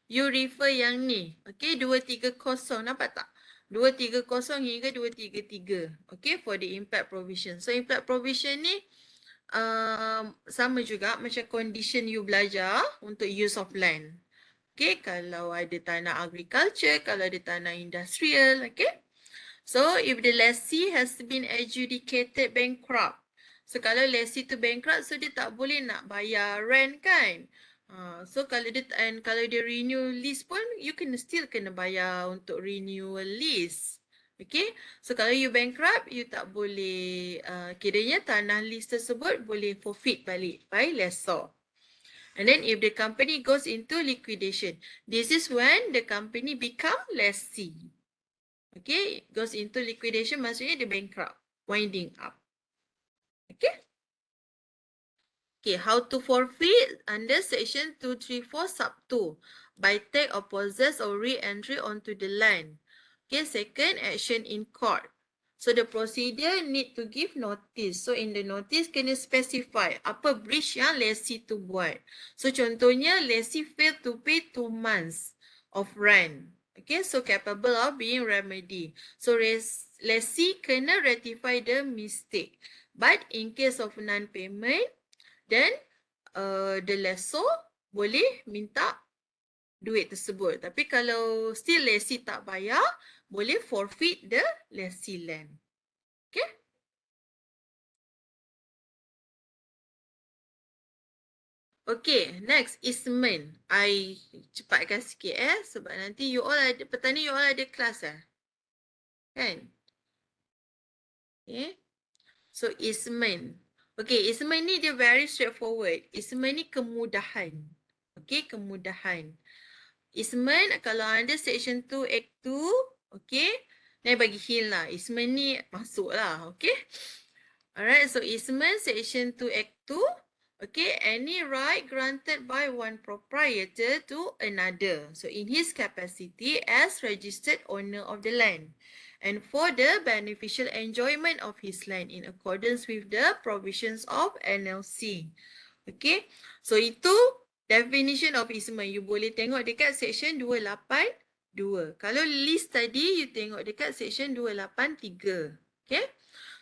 you refer yang ni. Okay, 230. Nampak tak? 230 hingga 233. Okay, for the implied provision. So, implied provision ni sama juga macam condition you belajar untuk use of land. Okay, kalau ada tanah agriculture, kalau ada tanah industrial, okay. So, if the lessee has been adjudicated bankrupt. So, kalau lessee tu bankrupt, so dia tak boleh nak bayar rent kan. So, kalau dia renew lease pun, you still kena bayar untuk renewal lease. Okay. So, kalau you bankrupt, you tak boleh, kiranya tanah lease tersebut boleh forfeit balik by lessor. And then if the company goes into liquidation, this is when the company become lessee. Okay, goes into liquidation maksudnya dia bankrupt, winding up. Okay. Okay, how to forfeit under section 234 sub 2 by take or possess or re-entry onto the land. Okay, second, action in court. So the procedure need to give notice. So in the notice kena specify apa breach yang lessee tu buat. So contohnya lessee failed to pay 2 months of rent. Okay, so capable of being remedy. So lessee kena rectify the mistake. But in case of non-payment, then the lessor boleh minta duit tersebut. Tapi kalau still lessee tak bayar, boleh forfeit the lessee land. Okay? Okay, next easement. I cepatkan sikit sebab nanti you all ada, petang ni you all ada kelas kan? Okay. So easement. Okay, easement ni dia very straightforward. Easement ni kemudahan. Okay, kemudahan. Easement kalau ada section 2 act 2, okay, ni bagi hint lah. Easement ni masuk lah, okay. Alright, so easement section 2 act 2, okay, any right granted by one proprietor to another. So in his capacity as registered owner of the land, and for the beneficial enjoyment of his land in accordance with the provisions of NLC. Okay, so itu definition of easement. You boleh tengok dekat section 282. Kalau lease tadi, you tengok dekat section 283. Okay,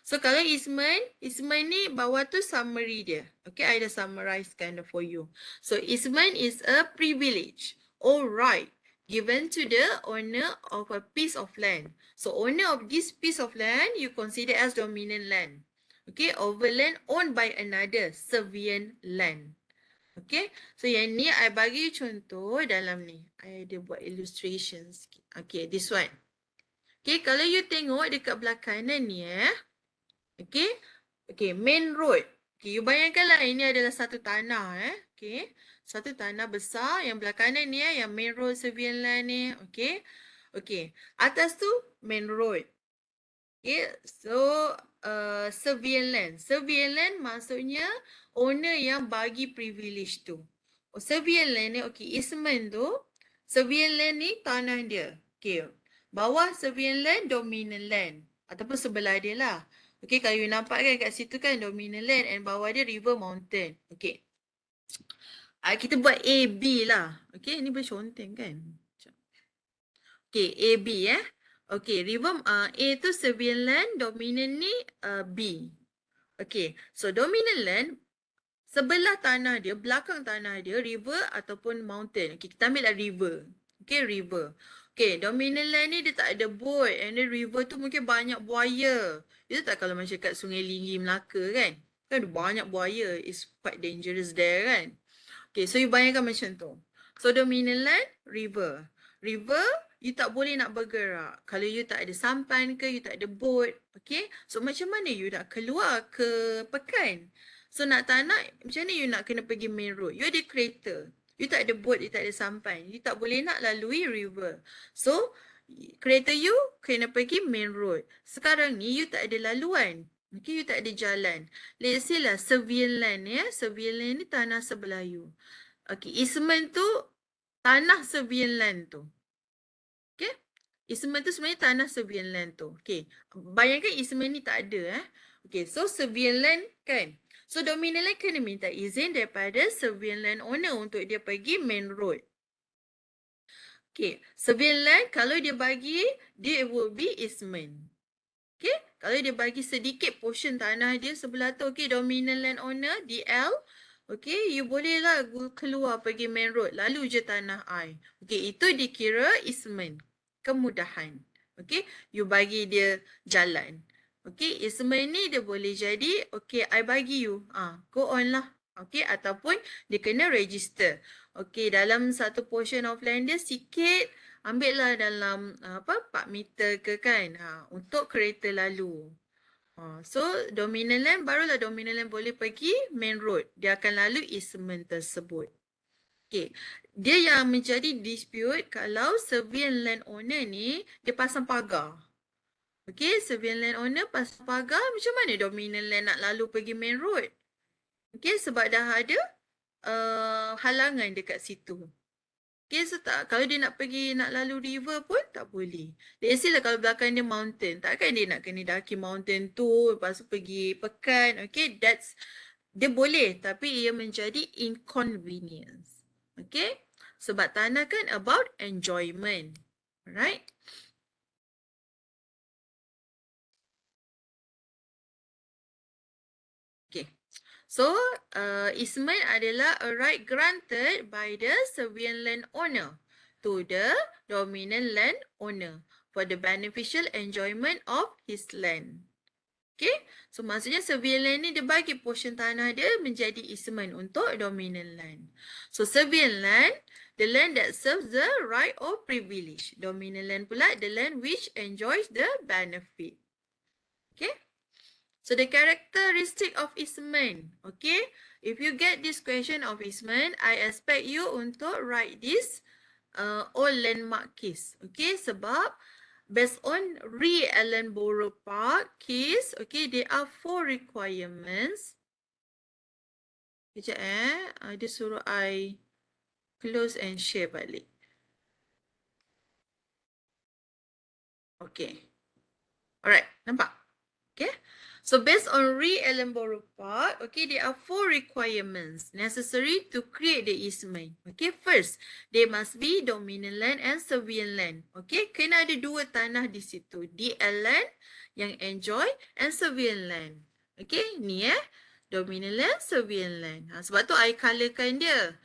so kalau easement ni bawah tu summary dia. Okay, I dah summarize kind of for you. So easement is a privilege or right given to the owner of a piece of land. So owner of this piece of land, you consider as dominant land. Okay, over land owned by another, servient land. Okay, so yang ni I bagi contoh dalam ni. I ada buat illustration sikit. Okay, this one. Okay, kalau you tengok dekat belah kanan ni okay. Okay, main road. Okay, you bayangkanlah ini adalah satu tanah Okay, satu tanah besar yang belah kanan ni yang main road surveillance land ni. Okay. Okay, atas tu main road. Okay, so surveillance. Surveillance maksudnya owner yang bagi privilege tu. Surveillance ni, okay, easement tu, surveillance ni tanah dia. Okay, bawah surveillance dominant land. Ataupun sebelah dia lah. Okay, kalau you nampak kan kat situ kan dominant land and bawah dia river mountain. Okay. Kita buat A, B lah. Okay, ni boleh conteng kan? Okay, A, B Okay, river A tu surveillance land, dominant ni B. Okay, so dominant land, sebelah tanah dia, belakang tanah dia, river ataupun mountain. Okay, kita ambil lah river. Okay, river. Okay, dominant land ni dia tak ada boat. And then river tu mungkin banyak buaya. Itu tak kalau macam kat Sungai Linggi, Melaka kan? Kan ada banyak buaya. It's quite dangerous there kan? Okay, so you bayangkan macam tu. So dominant land, river. River, you tak boleh nak bergerak. Kalau you tak ada sampan ke, you tak ada boat. Okay, so macam mana you nak keluar ke pekan? So nak tak nak, macam mana you nak kena pergi main road? You ada kereta. You tak ada boat, you tak ada sampan. You tak boleh nak lalui river. So, kereta you kena pergi main road. Sekarang ni, you tak ada laluan. Okay, you tak ada jalan. Let's say lah, surveillance Surveillance ni tanah sebelah you. Okay, easement tu, tanah surveillance tu. Okay, easement tu sebenarnya tanah surveillance tu. Okay, bayangkan easement ni tak ada Okay, so surveillance kan. So dominant land kena minta izin daripada surveillance owner untuk dia pergi main road. Okay, surveillance kalau dia bagi, dia will be easement. Okay, kalau dia bagi sedikit portion tanah dia sebelah tu, okay, dominant land owner, DL, okay, you bolehlah keluar pergi main road, lalu je tanah I. Okay, itu dikira easement, kemudahan. Okay, you bagi dia jalan. Okay, easement ni dia boleh jadi, okay, I bagi you, go on lah. Okay, ataupun dia kena register. Okay, dalam satu portion of land dia sikit, ambil lah dalam 4 meter ke kan, untuk kereta lalu. So, dominant land, barulah dominant land boleh pergi main road. Dia akan lalu easement tersebut. Okay, dia yang menjadi dispute kalau surveillance land owner ni, dia pasang pagar. Okay, surveillance land owner pasang pagar, macam mana dominant land nak lalu pergi main road? Okay, sebab dah ada halangan dekat situ. Okay, so tak, kalau dia nak pergi, nak lalu river pun tak boleh. Let's say lah kalau belakang dia mountain, takkan dia nak kena daki mountain tu, lepas tu pergi pekan. Okay, dia boleh, tapi ia menjadi inconvenience. Okay, sebab tanah kan about enjoyment. Alright. Okay. So, easement adalah a right granted by the surveillance land owner to the dominant land owner for the beneficial enjoyment of his land. Okay, so maksudnya surveillance ni dia bagi portion tanah dia menjadi easement untuk dominant land. So surveillance land, the land that serves the right or privilege. Dominant land pula, the land which enjoys the benefit. Okay. So the characteristic of easement, okay? If you get this question of easement, I expect you untuk write this all landmark case, okay? Sebab based on Ellenborough Park case, okay, there are 4 requirements. Sekejap dia suruh I close and share balik. Okay. Alright, nampak? Okay. So based on Ellenborough Park, okay, there are 4 requirements necessary to create the easement. Okay, first, they must be dominant land and surveillance land. Okay, kena ada 2 tanah di situ. DL land yang enjoy and surveillance land. Okay, ni dominant land, surveillance land. Sebab tu I colourkan dia.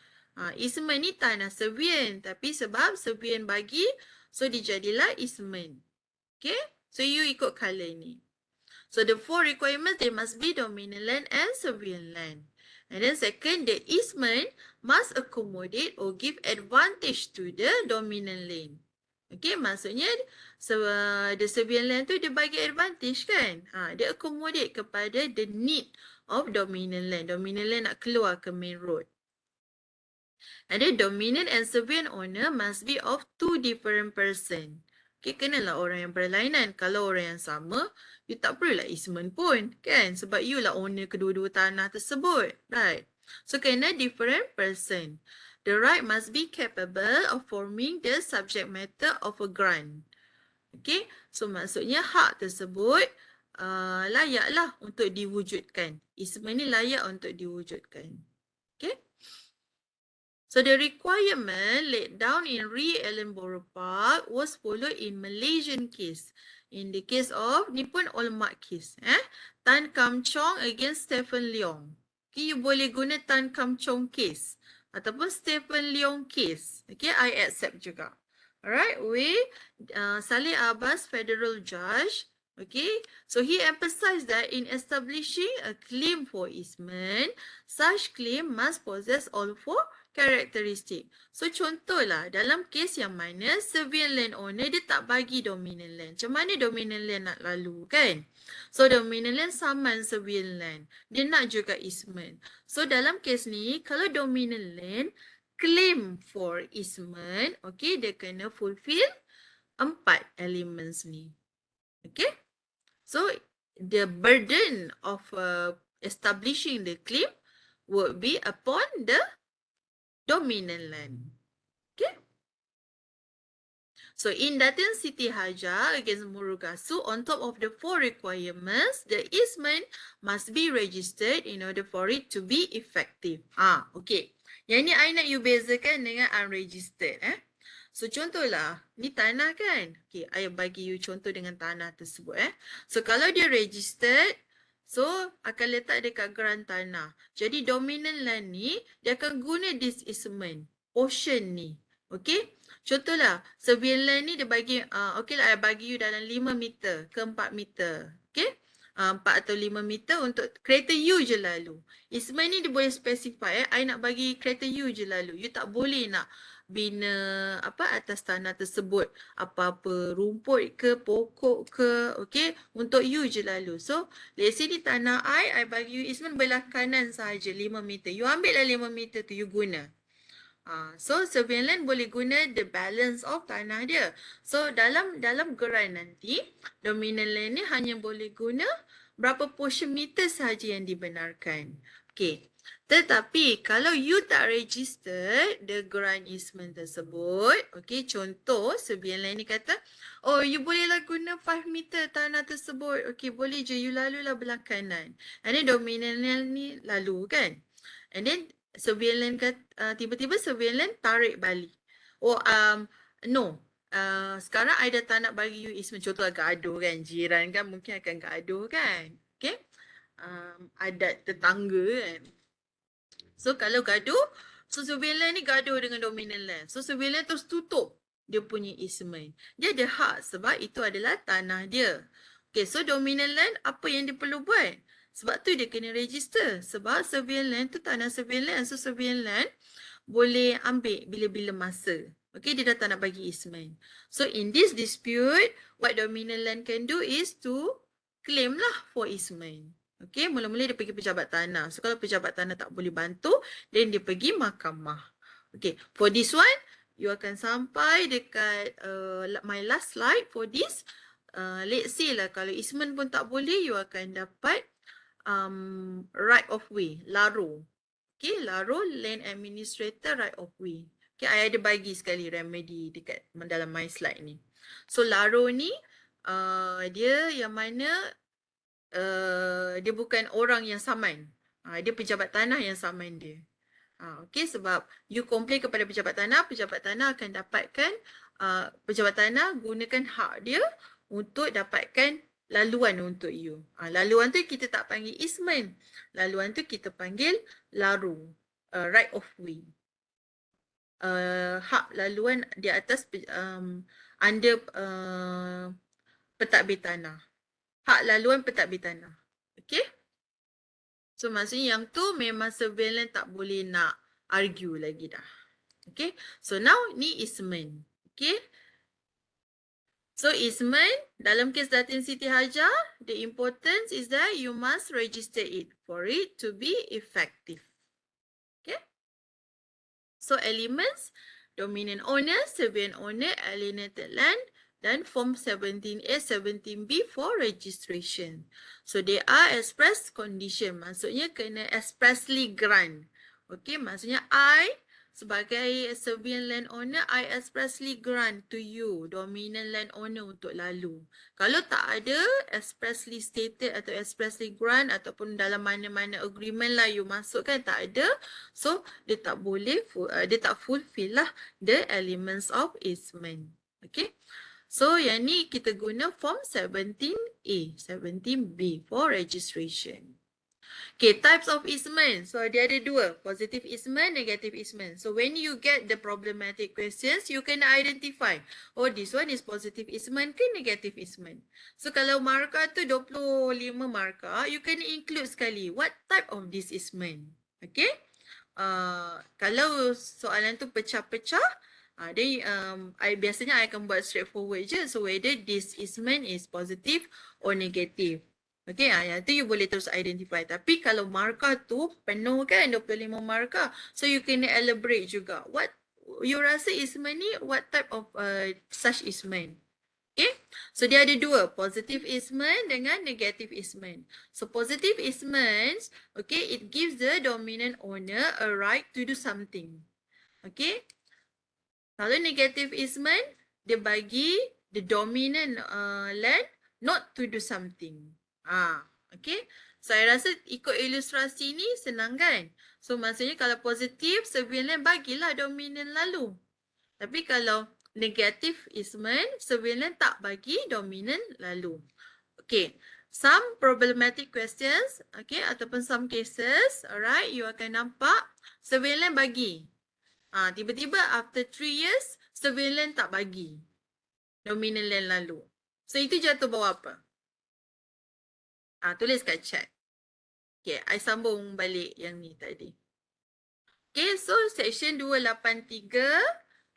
Easement ni tanah surveillance, tapi sebab surveillance bagi, so dijadilah easement. Okay, so you ikut colour ni. So the 4 requirements, they must be dominant land and surveillance land. And then second, the easement must accommodate or give advantage to the dominant land. Okay, maksudnya the surveillance land tu dia bagi advantage kan. Dia accommodate kepada the need of dominant land. Dominant land nak keluar ke main road. And then dominant and surveillance owner must be of two different person. Okay, kenalah orang yang berlainan. Kalau orang yang sama, you tak perlulah easement pun, kan? Sebab you lah owner kedua-dua tanah tersebut, right? So, kena different person. The right must be capable of forming the subject matter of a grant. Okay, so maksudnya hak tersebut layaklah untuk diwujudkan. Easement ni layak untuk diwujudkan. Okay. So the requirement laid down in Re Ellenborough Park was followed in Malaysian case. In the case of, ni pun Olmark case. Tan Kam Chong against Stephen Leong. Okay, you boleh guna Tan Kam Chong case. Ataupun Stephen Leong case. Okay, I accept juga. Alright, Saleh Abbas, federal judge. Okay, so he emphasized that in establishing a claim for easement, such claim must possess all four karakteristik. So contohlah dalam kes yang mana surveillance land owner dia tak bagi dominant land. Macam mana dominant land nak lalu kan? So dominant land saman surveillance land. Dia nak juga easement. So dalam kes ni kalau dominant land claim for easement, okay, dia kena fulfill 4 elements ni. Okay? So the burden of establishing the claim would be upon the dominant land. Okay. So in Datin Siti Hajar against Murugasu, on top of the 4 requirements, the easement must be registered in order for it to be effective. Okay. Yang ni I nak you bezakan dengan unregistered. So contohlah, ni tanah kan? Okay, I bagi you contoh dengan tanah tersebut. So kalau dia registered, so akan letak dekat geran tanah. Jadi dominant land ni, dia akan guna this easement, portion ni. Okay? Contohlah, surveillance land ni dia bagi, okay lah, I bagi you dalam 5 meter ke 4 meter. Okay? 4 atau 5 meter untuk kereta you je lalu. Easement ni dia boleh specify, I nak bagi kereta you je lalu. You tak boleh nak bina atas tanah tersebut, apa-apa rumput ke pokok ke, okay, untuk you je lalu. So let's say ni tanah I bagi you easement belah kanan sahaja 5 meter. You ambil lah 5 meter tu you guna. So surveillance boleh guna the balance of tanah dia. So dalam geran nanti dominant land ni hanya boleh guna berapa portion meter sahaja yang dibenarkan. Okay. Tetapi kalau you tak register the grant easement tersebut, okay, contoh surveillance ni kata, oh you bolehlah guna 5 meter tanah tersebut, okay, boleh je, you lalulah belah kanan. And then dominant land ni lalu kan. And then surveillance kata, tiba-tiba surveillance tarik balik. Oh, no. Sekarang I dah tak nak bagi you easement, contoh gaduh kan, jiran kan mungkin akan gaduh kan. Okay. Adat tetangga kan. So kalau gaduh, so surveillance ni gaduh dengan dominant land. So surveillance terus tutup dia punya easement. Dia ada hak sebab itu adalah tanah dia. Okay, so dominant land apa yang dia perlu buat? Sebab tu dia kena register. Sebab surveillance tu tanah surveillance. So surveillance boleh ambil bila-bila masa. Okay, dia dah tak nak bagi easement. So in this dispute, what dominant land can do is to claim lah for easement. Okay, mula-mula dia pergi pejabat tanah. So, kalau pejabat tanah tak boleh bantu, then dia pergi mahkamah. Okay, for this one, you akan sampai dekat my last slide for this. Let's say lah, kalau easement pun tak boleh, you akan dapat right of way, LARO. Okay, LARO, Land Administrator Right of Way. Okay, I ada bagi sekali remedy dekat dalam my slide ni. So, LARO ni, dia yang mana dia bukan orang yang saman. Dia pejabat tanah yang saman dia. Okay, sebab you komplain kepada pejabat tanah akan dapatkan, pejabat tanah gunakan hak dia untuk dapatkan laluan untuk you. Laluan tu kita tak panggil easement. Laluan tu kita panggil LARO, right of way. Hak laluan di atas under pentadbir tanah. Hak laluan pentadbir tanah. Okay? So maksudnya yang tu memang surveillance tak boleh nak argue lagi dah. Okay? So now ni easement. Okay? So easement, dalam kes Datin Siti Hajar, the importance is that you must register it for it to be effective. Okay. So elements, dominant owner, surveying owner, alienated land, dan form 17A, 17B for registration. So they are express condition. Maksudnya kena expressly grant. Okay, maksudnya I sebagai surveying land owner, I expressly grant to you, dominant land owner, untuk lalu. Kalau tak ada expressly stated atau expressly grant ataupun dalam mana-mana agreement lah you masukkan, tak ada. So, dia tak boleh, dia tak fulfill lah the elements of easement. Okay. So, yang ni kita guna form 17A, 17B for registration. Okay, types of easement. So, dia ada dua. Positive easement, negative easement. So, when you get the problematic questions, you can identify. Oh, this one is positive easement ke negative easement. So, kalau markah tu 25 markah, you can include sekali. What type of this easement? Okay. Kalau soalan tu pecah-pecah, biasanya I akan buat straightforward je. So, whether this easement is positive or negative. Okay, yang tu you boleh terus identify. Tapi kalau markah tu penuh kan, 25 markah. So, you kena elaborate juga. What you rasa easement ni, what type of such easement? Okay, so dia ada dua, positive easement dengan negative easement. So positive easement, okay, it gives the dominant owner a right to do something. Okay, kalau negative easement, dia bagi the dominant land not to do something. Okay, so saya rasa ikut ilustrasi ni senang kan? So maksudnya kalau positif, surveying land bagilah dominant lalu. Tapi kalau negative easement, surveying land tak bagi dominant lalu. Okay, some problematic questions, okay, ataupun some cases, alright, you akan nampak surveying land bagi. Tiba-tiba after 3 years, surveying land tak bagi dominant land lalu. So, itu jatuh bawah apa? Tulis kat chat. Okay, I sambung balik yang ni tadi. Okay, so section 283,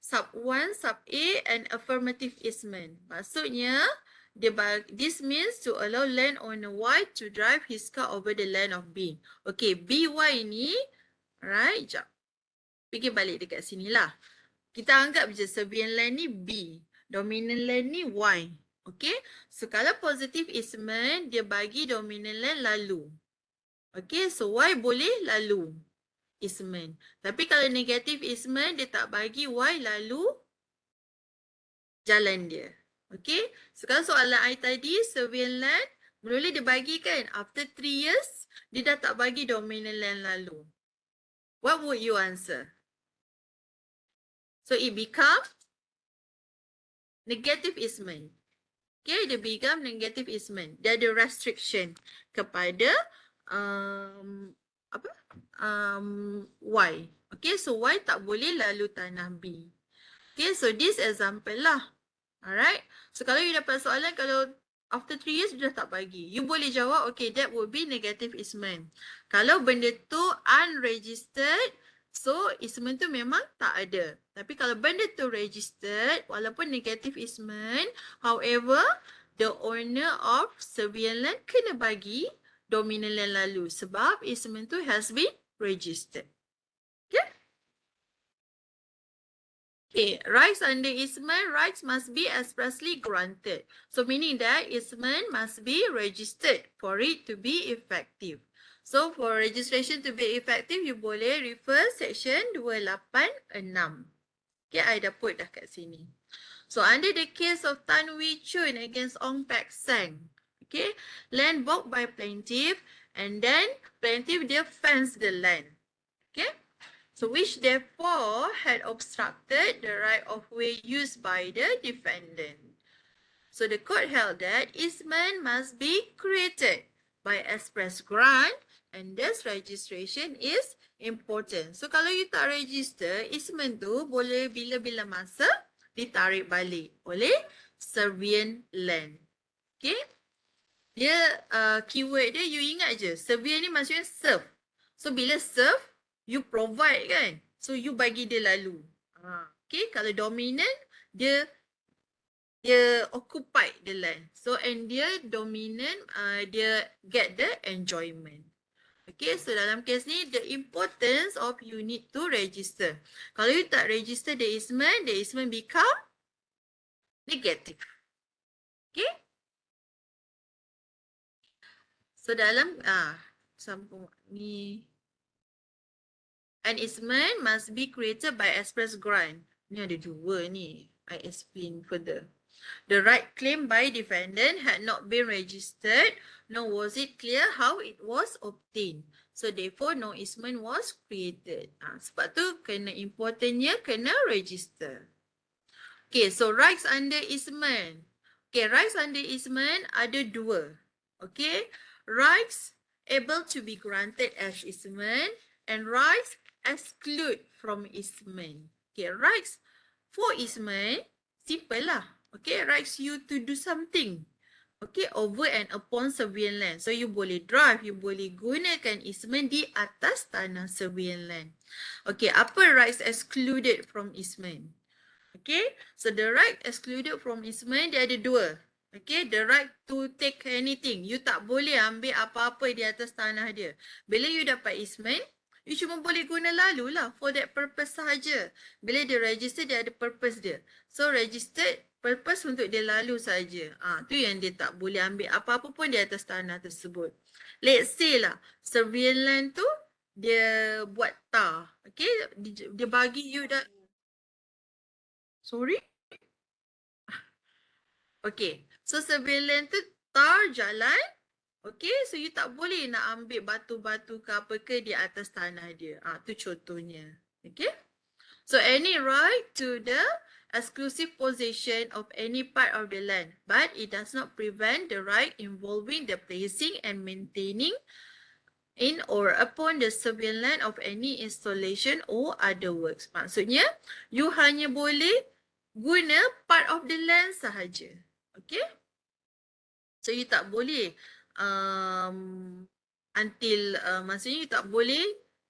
sub 1, sub A and affirmative easement. Maksudnya, this means to allow landowner Y to drive his car over the land of B. Okay, BY ni, right, jap. Fikir balik dekat sini lah. Kita anggap je surveying land ni B, dominant land ni Y. Okay, so kalau positive easement, dia bagi dominant land lalu. Okay, so Y boleh lalu easement. Tapi kalau negative easement, dia tak bagi Y lalu jalan dia. Okay, so kalau soalan I tadi, surveying land, mula dia bagi kan, after 3 years, dia dah tak bagi dominant land lalu. What would you answer? So it become negative easement. Okay, dia become negative easement. Dia ada restriction kepada Y. Okay, so Y tak boleh lalu tanah B. Okay, so this example lah. Alright, so kalau you dapat soalan, kalau after 3 years dia dah tak bagi, you boleh jawab, okay, that would be negative easement. Kalau benda tu unregistered, so easement tu memang tak ada. Tapi kalau benda tu registered, walaupun negative easement, however, the owner of surveying land kena bagi dominant land lalu sebab easement tu has been registered. Okay? Okay, rights under easement, rights must be expressly granted. So meaning that easement must be registered for it to be effective. So for registration to be effective, you boleh refer section 286. Okay, I dah put dah kat sini. So under the case of Tan Wee Chun against Ong Pak Sang, okay, land bought by plaintiff and then plaintiff dia fence the land. Okay, so which therefore had obstructed the right of way used by the defendant. So the court held that easement must be created by express grant and thus registration is important. So kalau you tak register, easement tu boleh bila-bila masa ditarik balik oleh surveying land. Okay? Dia keyword dia you ingat je. Survey ni maksudnya serve. So bila serve, you provide kan. So you bagi dia lalu. Okay, kalau dominant, dia dia occupied the land. So and dia dominant, dia get the enjoyment. Okay, so dalam kes ni, the importance of you need to register. Kalau you tak register the easement become negative. Okay, so dalam, sambung ni, an easement must be created by express grant. Ni ada dua ni, I explain further. The right claim by defendant had not been registered, nor was it clear how it was obtained. So therefore, no easement was created. Sebab tu kena importantnya kena register. Okay, so rights under easement. Okay, rights under easement ada dua. Okay, rights able to be granted as easement and rights exclude from easement. Okay, rights for easement, simple lah. Okay, rights you to do something. Okay, over and upon surveillance land. So you boleh drive, you boleh gunakan easement di atas tanah surveillance land. Okay, apa rights excluded from easement? Okay, so the right excluded from easement dia ada dua. Okay, the right to take anything. You tak boleh ambil apa-apa di atas tanah dia. Bila you dapat easement, you cuma boleh guna lalu lah for that purpose sahaja. Bila dia register, dia ada purpose dia. So registered purpose untuk dia lalu saja. Tu yang dia tak boleh ambil apa-apa pun di atas tanah tersebut. Let's say lah, surveillance land tu dia buat tar. Okay, dia bagi you dah. Sorry? Okay, so surveillance tu tar jalan. Okay, so you tak boleh nak ambil batu-batu ke apa ke di atas tanah dia. Tu contohnya. Okay. So any right to the exclusive possession of any part of the land, but it does not prevent the right involving the placing and maintaining in or upon the surveillance land of any installation or other works. Maksudnya, you hanya boleh guna part of the land sahaja. Okay. So you tak boleh maksudnya you tak boleh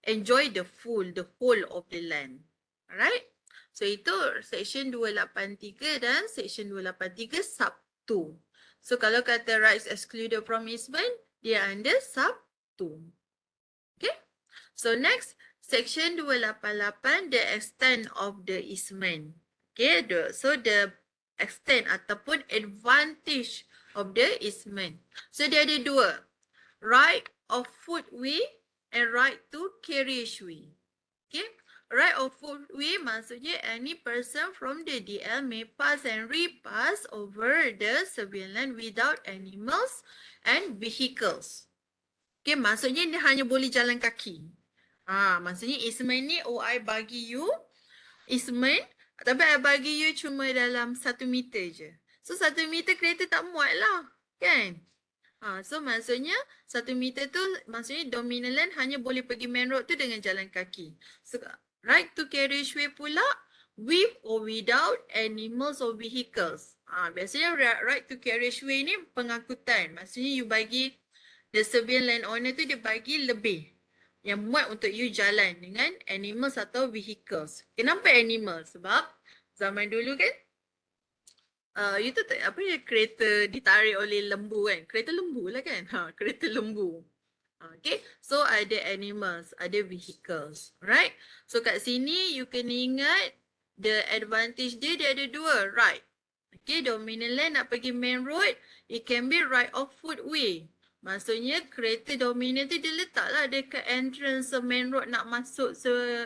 enjoy the whole of the land. Alright? So itu section 283 dan section 283 sub 2. So kalau kata rights excluded from easement, dia under sub 2. Okay? So next, section 288, the extent of the easement. Okay, so the extent ataupun advantage of the easement. So dia ada dua, right of footway and right to carriageway. Okay, right of footway maksudnya any person from the DL may pass and repass over the surveillance land without animals and vehicles. Okay, maksudnya dia hanya boleh jalan kaki. Maksudnya easement ni, I bagi you easement, tapi I bagi you cuma dalam 1 meter je. So 1 meter kereta tak muat lah, kan? So maksudnya 1 meter tu maksudnya dominant land hanya boleh pergi main road tu dengan jalan kaki. So right to carriageway pula with or without animals or vehicles. Biasanya right to carriageway ni pengangkutan. Maksudnya you bagi the surveillance land owner tu dia bagi lebih yang muat untuk you jalan dengan animals atau vehicles. Kenapa animals? Sebab zaman dulu kan, you tahu tak apa ya, kereta ditarik oleh lembu kan? Kereta lembu lah kan? Kereta lembu. Okay, so ada animals, ada vehicles. Right? So kat sini you kena ingat the advantage dia ada dua, right? Okay, dominant land nak pergi main road, it can be right of footway. Maksudnya kereta dominant tu dia letaklah dekat entrance main road nak masuk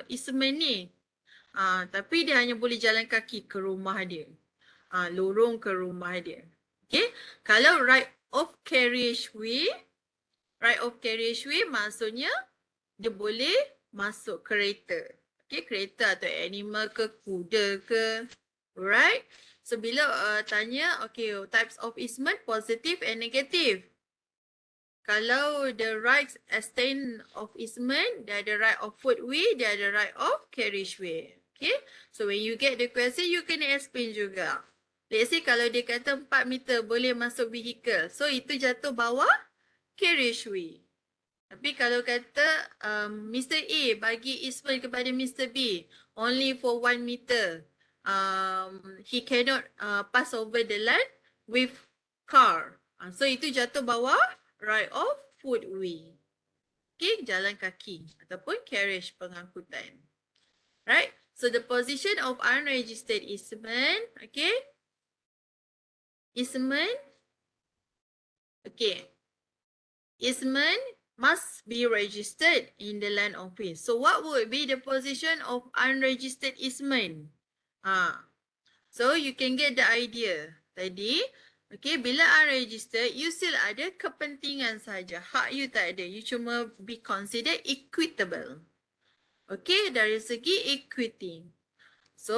easement ni. Tapi dia hanya boleh jalan kaki ke rumah dia. Lorong ke rumah dia. Okay. Kalau right of carriageway maksudnya dia boleh masuk kereta. Okay, kereta atau animal ke, kuda ke. Right. So bila tanya, okay, types of easement, positive and negative. Kalau the right extent of easement, dia ada right of footway, dia ada right of carriageway. Okay. So when you get the question, you kena explain juga. Let's say kalau dia kata 4 meter boleh masuk vehicle. So itu jatuh bawah carriageway. Tapi kalau kata Mr. A bagi easement kepada Mr. B only for 1 meter. he cannot pass over the land with car. So itu jatuh bawah right of footway. Okay, jalan kaki ataupun carriage pengangkutan. Right? So the position of unregistered easement, okay? Easement, okay. Easement must be registered in the land office. So what would be the position of unregistered easement? So you can get the idea. Tadi, okay, bila unregistered, you still ada kepentingan saja. Hak you tak ada. You cuma be considered equitable. Okay, dari segi equity. So,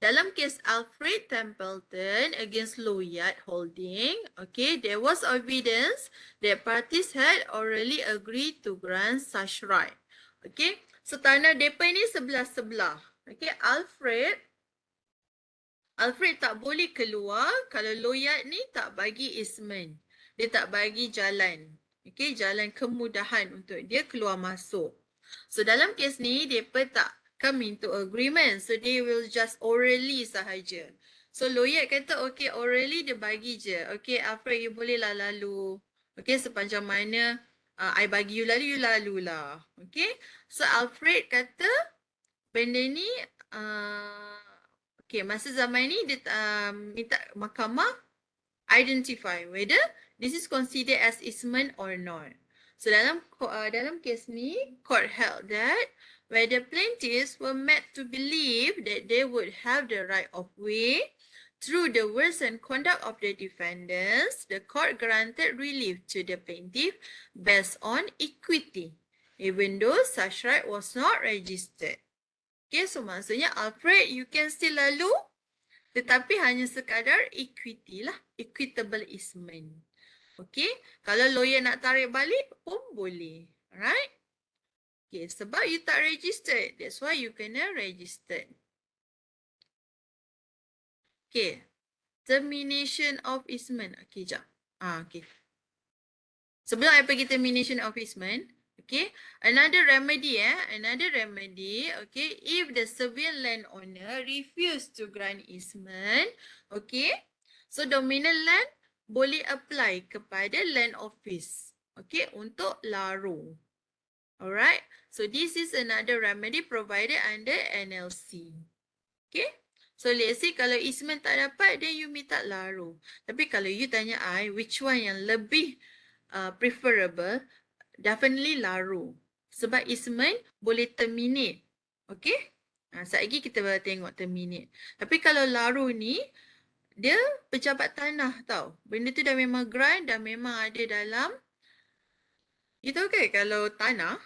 dalam kes Alfred Templeton against Lloyd Holding, okay, there was evidence that parties had orally agreed to grant such right. Okay, so tanah mereka ni sebelah-sebelah. Okay, Alfred tak boleh keluar kalau Lloyd ni tak bagi easement. Dia tak bagi jalan. Okay, jalan kemudahan untuk dia keluar masuk. So dalam kes ni, mereka tak come into agreement. So they will just orally sahaja. So Lloyd kata, okay, orally dia bagi je. Okay, Alfred, you boleh lah lalu. Okay, sepanjang mana I bagi you lalu lah. Okay, so Alfred kata, benda ni, okay, masa zaman ni dia minta mahkamah identify whether this is considered as easement or not. So dalam kes ni, court held that whether plaintiffs were made to believe that they would have the right of way through the worsened conduct of the defendants, the court granted relief to the plaintiff based on equity, even though such right was not registered. Okay, so maksudnya Alfred, you can still lalu, tetapi hanya sekadar equity lah, equitable easement. Okay, kalau lawyer nak tarik balik pun boleh. Alright? Okay, sebab you tak registered, that's why you kena registered. Okay, termination of easement. Okay, jap. Okay. Sebelum I pergi termination of easement, okay, another remedy, okay, if the surveillance landowner refuse to grant easement, okay, so dominant land boleh apply kepada land office, okay, untuk laru. Alright, so this is another remedy provided under NLC. Okay, so let's say kalau easement tak dapat, then you minta laru. Tapi kalau you tanya I, which one yang lebih preferable, definitely laru. Sebab easement boleh terminate. Okay? Sekejap lagi kita tengok terminate. Tapi kalau laru ni, dia pejabat tanah tau. Benda tu dah memang grant, dah memang ada dalam, you tahu ke kalau tanah,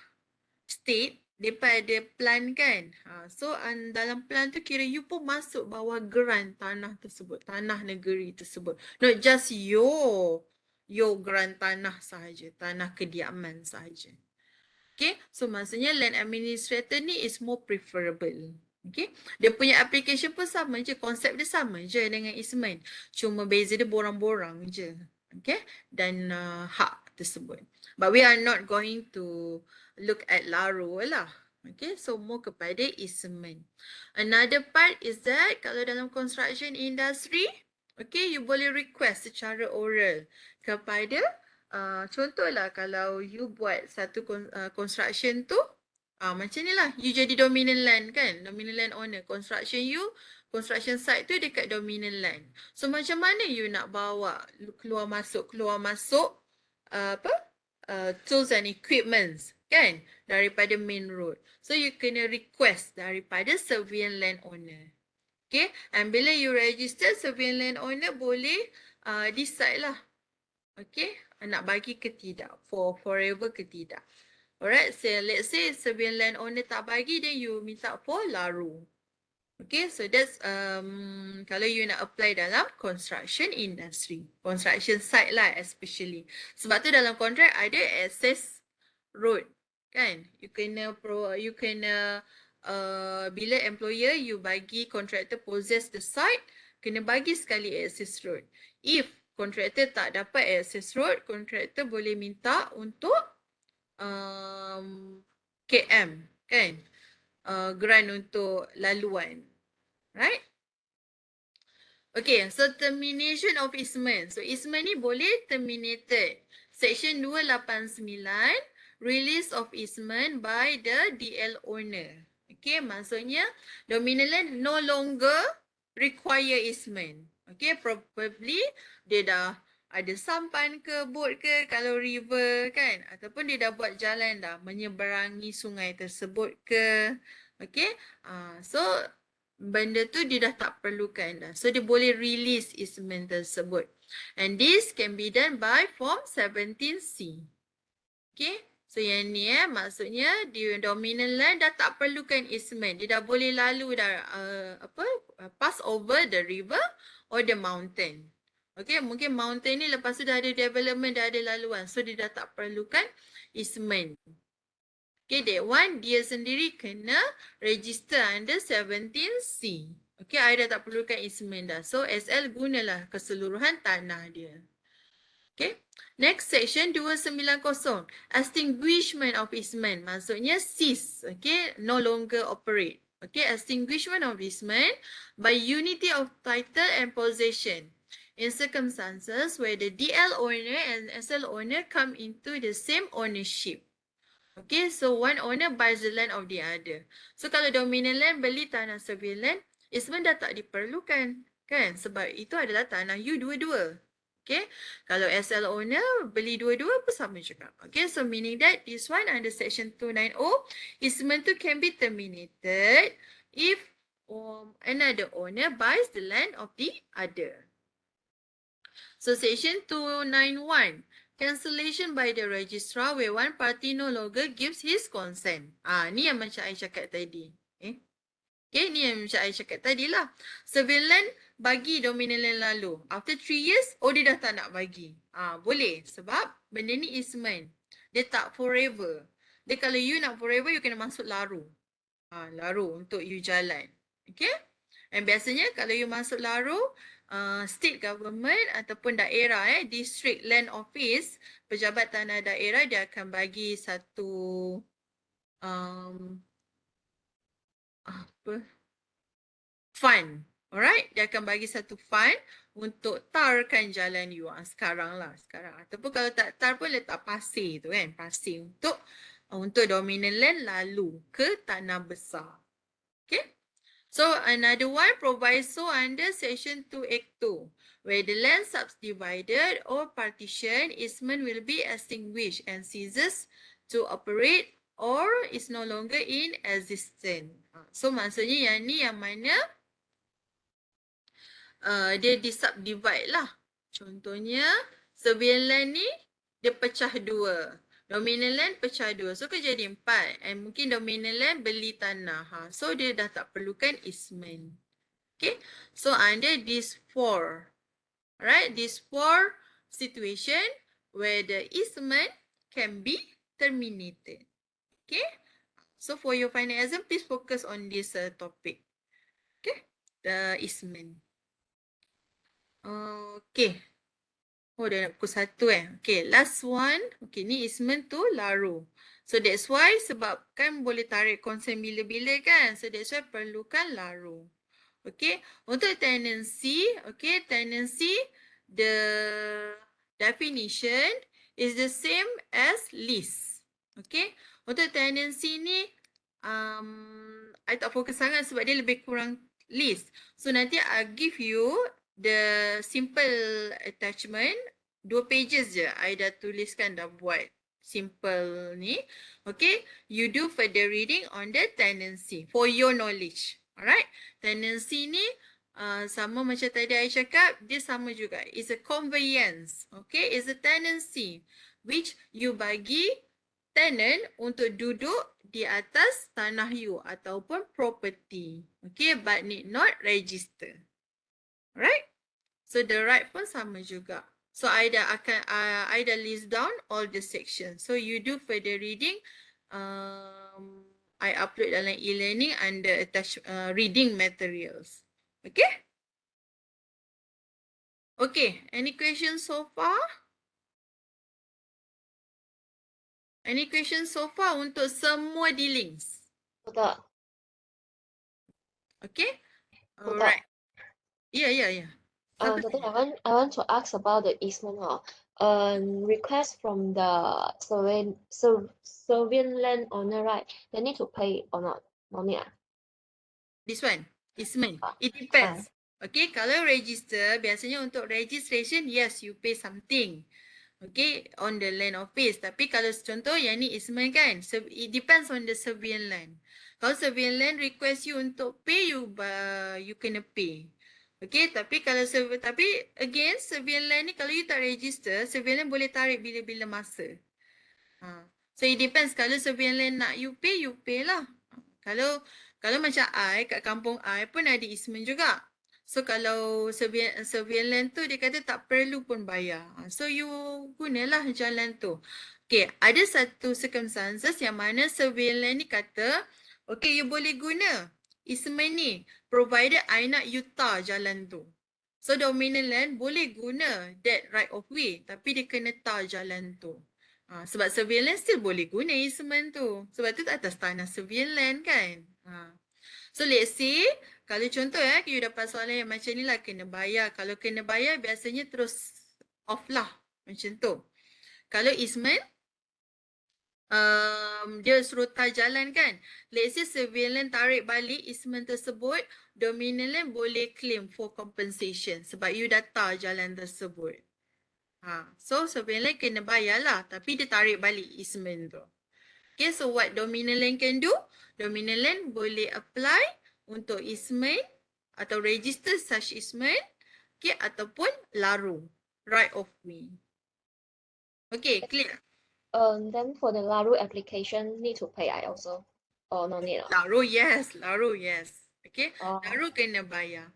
state, mereka ada plan kan. So dalam plan tu kira you pun masuk bawah grant tanah tersebut, tanah negeri tersebut. Not just your grant tanah sahaja, tanah kediaman sahaja. Okay, so maksudnya land administrator ni is more preferable. Okay, dia punya application pun sama je, konsep dia sama je dengan easement. Cuma beza dia borang-borang je. Okay, dan hak tersebut. But we are not going to look at laru lah. Okay, so more kepada easement. Another part is that kalau dalam construction industry, okay, you boleh request secara oral kepada, contohlah kalau you buat satu construction tu, macam ni lah, you jadi dominant land kan, dominant land owner, construction site tu dekat dominant land. So macam mana you nak bawa keluar masuk tools and equipments kan, daripada main road. So you kena request daripada surveillance land owner. Okay, and bila you register, surveillance land owner boleh decide lah. Okay, nak bagi ke tidak, for forever ke tidak. Alright, so let's say surveillance land owner tak bagi, then you minta for laru. Okay, so that's kalau you nak apply dalam construction industry, construction site lah especially. Sebab tu dalam kontrak ada access road kan. You kena bila employer you bagi contractor possess the site, kena bagi sekali access road. If contractor tak dapat access road, contractor boleh minta untuk KM kan, grant untuk laluan, right? Okay, so termination of easement. So easement ni boleh terminated. Section 289, release of easement by the DL owner. Okay, maksudnya dominant land no longer require easement. Okay, probably dia dah ada sampan ke, boat ke, kalau river kan. Ataupun dia dah buat jalan dah menyeberangi sungai tersebut ke. Okay, so benda tu dia dah tak perlukan dah. So dia boleh release easement tersebut. And this can be done by form 17C. Okay. So yang ni maksudnya di dominant land dah tak perlukan easement. Dia dah boleh lalu dah pass over the river or the mountain. Okay, mungkin mountain ni lepas tu dah ada development, dah ada laluan. So dia dah tak perlukan easement. Okay, that one dia sendiri kena register under 17C. Okay, I dah tak perlukan easement dah. So, SL gunalah keseluruhan tanah dia. Okay, next section 290. Extinguishment of easement. Maksudnya cease. Okay, no longer operate. Okay, extinguishment of easement by unity of title and possession. In circumstances where the DL owner and SL owner come into the same ownership. Okay, so one owner buys the land of the other. So kalau dominant land beli tanah surveillance, easement dah tak diperlukan. Kan? Sebab itu adalah tanah you dua-dua. Okay, kalau SL owner beli dua-dua pun sama juga. Okay, so meaning that this one under section 290, easement tu can be terminated if another owner buys the land of the other. So section 291. Cancellation by the registrar where one party no longer gives his consent. Ni yang macam I cakap tadi. Okay, ni yang macam I cakap tadi lah. Surveillance bagi dominant land lalu. After 3 years, dia dah tak nak bagi. Boleh. Sebab benda ni easement. Dia tak forever. Dia kalau you nak forever, you kena masuk laru. Laru untuk you jalan. Okay? And biasanya kalau you masuk laru, state government ataupun daerah district land office, pejabat tanah daerah dia akan bagi satu fund. Alright, dia akan bagi satu fund untuk tarkan jalan you sekarang lah, sekarang. Ataupun kalau tak tar pun letak pasir tu kan, pasir untuk dominant land lalu ke tanah besar. Okay? So another one, proviso under section 282, where the land subdivided or partition, easement will be extinguished and ceases to operate or is no longer in existence. So maksudnya yang ni yang mana dia disubdivide lah. Contohnya surveillance land ni dia pecah dua. Dominant land pecah dua. So kan jadi 4. And mungkin dominant land beli tanah. So dia dah tak perlukan easement. Okay. So under these 4. Alright. These 4 situation where the easement can be terminated. Okay. So for your final exam, please focus on this topic. Okay. The easement. Okay. Dah nak pukul 1 Okay, last one. Okay, ni easement tu laru. So that's why sebab kan boleh tarik konsen bila-bila kan. So that's why perlukan laru. Okay, untuk tenancy, okay, tenancy, the definition is the same as lease. Okay, untuk tenancy ni, I tak fokus sangat sebab dia lebih kurang lease. So nanti I give you the simple attachment, 2 pages je. I dah tuliskan, dah buat simple ni. Okay, you do further reading on the tenancy for your knowledge. Alright, tenancy ni sama macam tadi I cakap, dia sama juga. It's a conveyance. Okay, it's a tenancy which you bagi tenant untuk duduk di atas tanah you ataupun property. Okay, but need not register. Right? So the right pun sama juga. So I dah list down all the sections. So you do further reading. I upload dalam e-learning under reading materials. Okay? Okay, any questions so far? Any questions so far untuk semua dealings? Tak. Okay? Tak. Alright. Yeah. Siapa Doctor, tanya? I want to ask about the easement. Request from the surveying landowner, right? They need to pay or not? No need. This one, Easement. Ah, It ah, depends. Okay, kalau register, biasanya untuk registration, yes, you pay something. Okay, on the land office. Tapi kalau contoh yang ni easement kan, it depends on the surveillance land. Kalau surveillance land request you untuk pay, you kena pay. Okay, tapi kalau tapi again surveillance land ni kalau you tak register, surveillance boleh tarik bila-bila masa. Ha. So it depends, kalau surveillance nak you pay lah. Kalau kalau macam kat kampung I pun ada easement juga. So kalau surveillance tu dia kata tak perlu pun bayar. So you gunalah jalan tu. Okay, ada satu circumstances yang mana surveillance ni kata, okay you boleh guna easement ni provided I nak you tar jalan tu. So dominant land boleh guna that right of way tapi dia kena tar jalan tu. Sebab surveillance still boleh guna easement tu. Sebab tu atas tanah surveillance kan. So let's say, kalau contoh you dapat soalan yang macam ni lah, kena bayar. Kalau kena bayar, biasanya terus off lah. Macam tu. Kalau easement, dia suruh tar jalan kan. Let's say surveillance tarik balik easement tersebut, dominant land boleh claim for compensation. Sebab you dah tar jalan tersebut. So surveillance kena bayar lah. Tapi dia tarik balik easement tu. Okay, so what dominant land can do? Dominant land boleh apply untuk easement atau register such easement, okay, ataupun laru, right of way. Okay, clear? Then for the LARU application, need to pay I also. Oh, no need. Laru, yes. Okay, Oh, laru kena bayar.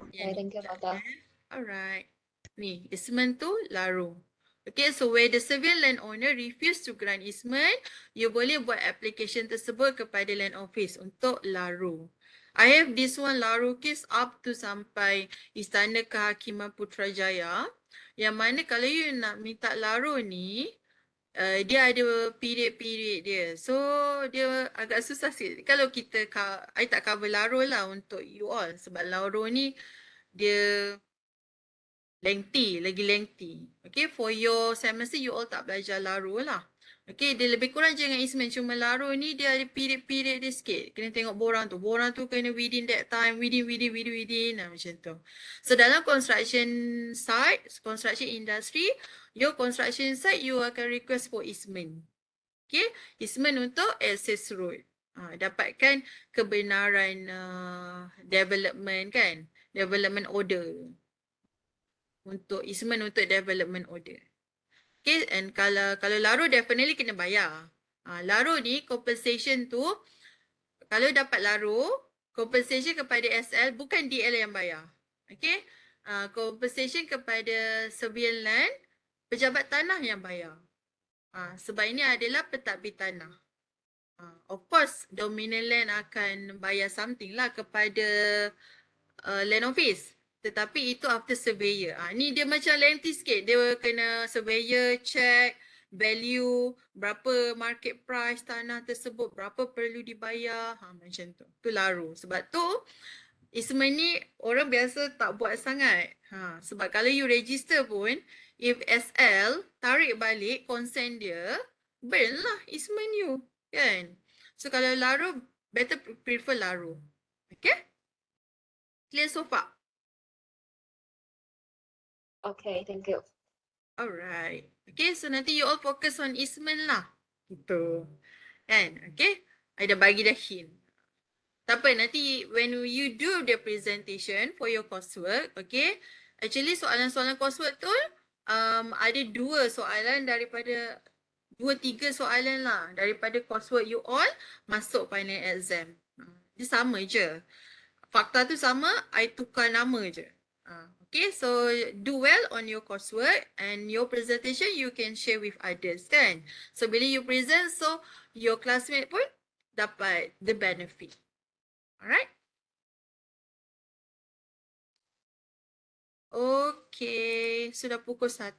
okay, thank you, Doctor. Alright. Ni, easement tu laru. Okay, so where the civil landowner refuse to grant easement, you boleh buat application tersebut kepada land office untuk laru. I have this one laru case up to sampai Istana Kehakiman Putrajaya, yang mana kalau you nak minta laru ni, dia ada period-period dia. So, dia agak susah sikit. Kalau kita, I tak cover laru lah untuk you all. Sebab laru ni, dia lagi lengthy. Okay, for your semester, you all tak belajar laru lah. Okay, dia lebih kurang je dengan easement. Cuma laru ni, dia ada period-period dia sikit. Kena tengok borang tu. Borang tu kena within that time, within. Macam tu. So, dalam construction site, construction industry, your construction site, you akan request for easement. Okay, easement untuk access road. Dapatkan kebenaran development kan, development order. Untuk easement untuk development order. Okay, and kalau laru definitely kena bayar. Laru ni compensation tu, kalau dapat laru, compensation kepada SL bukan DL yang bayar. Okay, compensation kepada surveillance land, pejabat tanah yang bayar. Sebab ini adalah pentadbir tanah. Of course, dominant land akan bayar something lah kepada land office. Tetapi itu after surveyor. Ni dia macam lengthy sikit. Dia kena surveyor check value, berapa market price tanah tersebut, berapa perlu dibayar. Macam tu. Tu laru. Sebab tu, easement ni orang biasa tak buat sangat. Sebab kalau you register pun, if SL tarik balik consent dia, burn lah easement you. Kan? So kalau laru, better prefer laru. Okay? Clear so far? Okay, thank you. Alright. Okay, so nanti you all focus on easement lah. Gitu. Kan? Okay? I dah bagi dah hint. Tak apa, nanti when you do the presentation for your coursework, okay? Actually, soalan-soalan coursework tu, ada 2 soalan daripada 2-3 soalan lah daripada coursework you all masuk final exam. Dia sama je. Fakta tu sama, I tukar nama je. Okay, so do well on your coursework and your presentation you can share with others kan. So bila you present, so your classmate pun dapat the benefit. Alright? Okay, sudah pukul 1.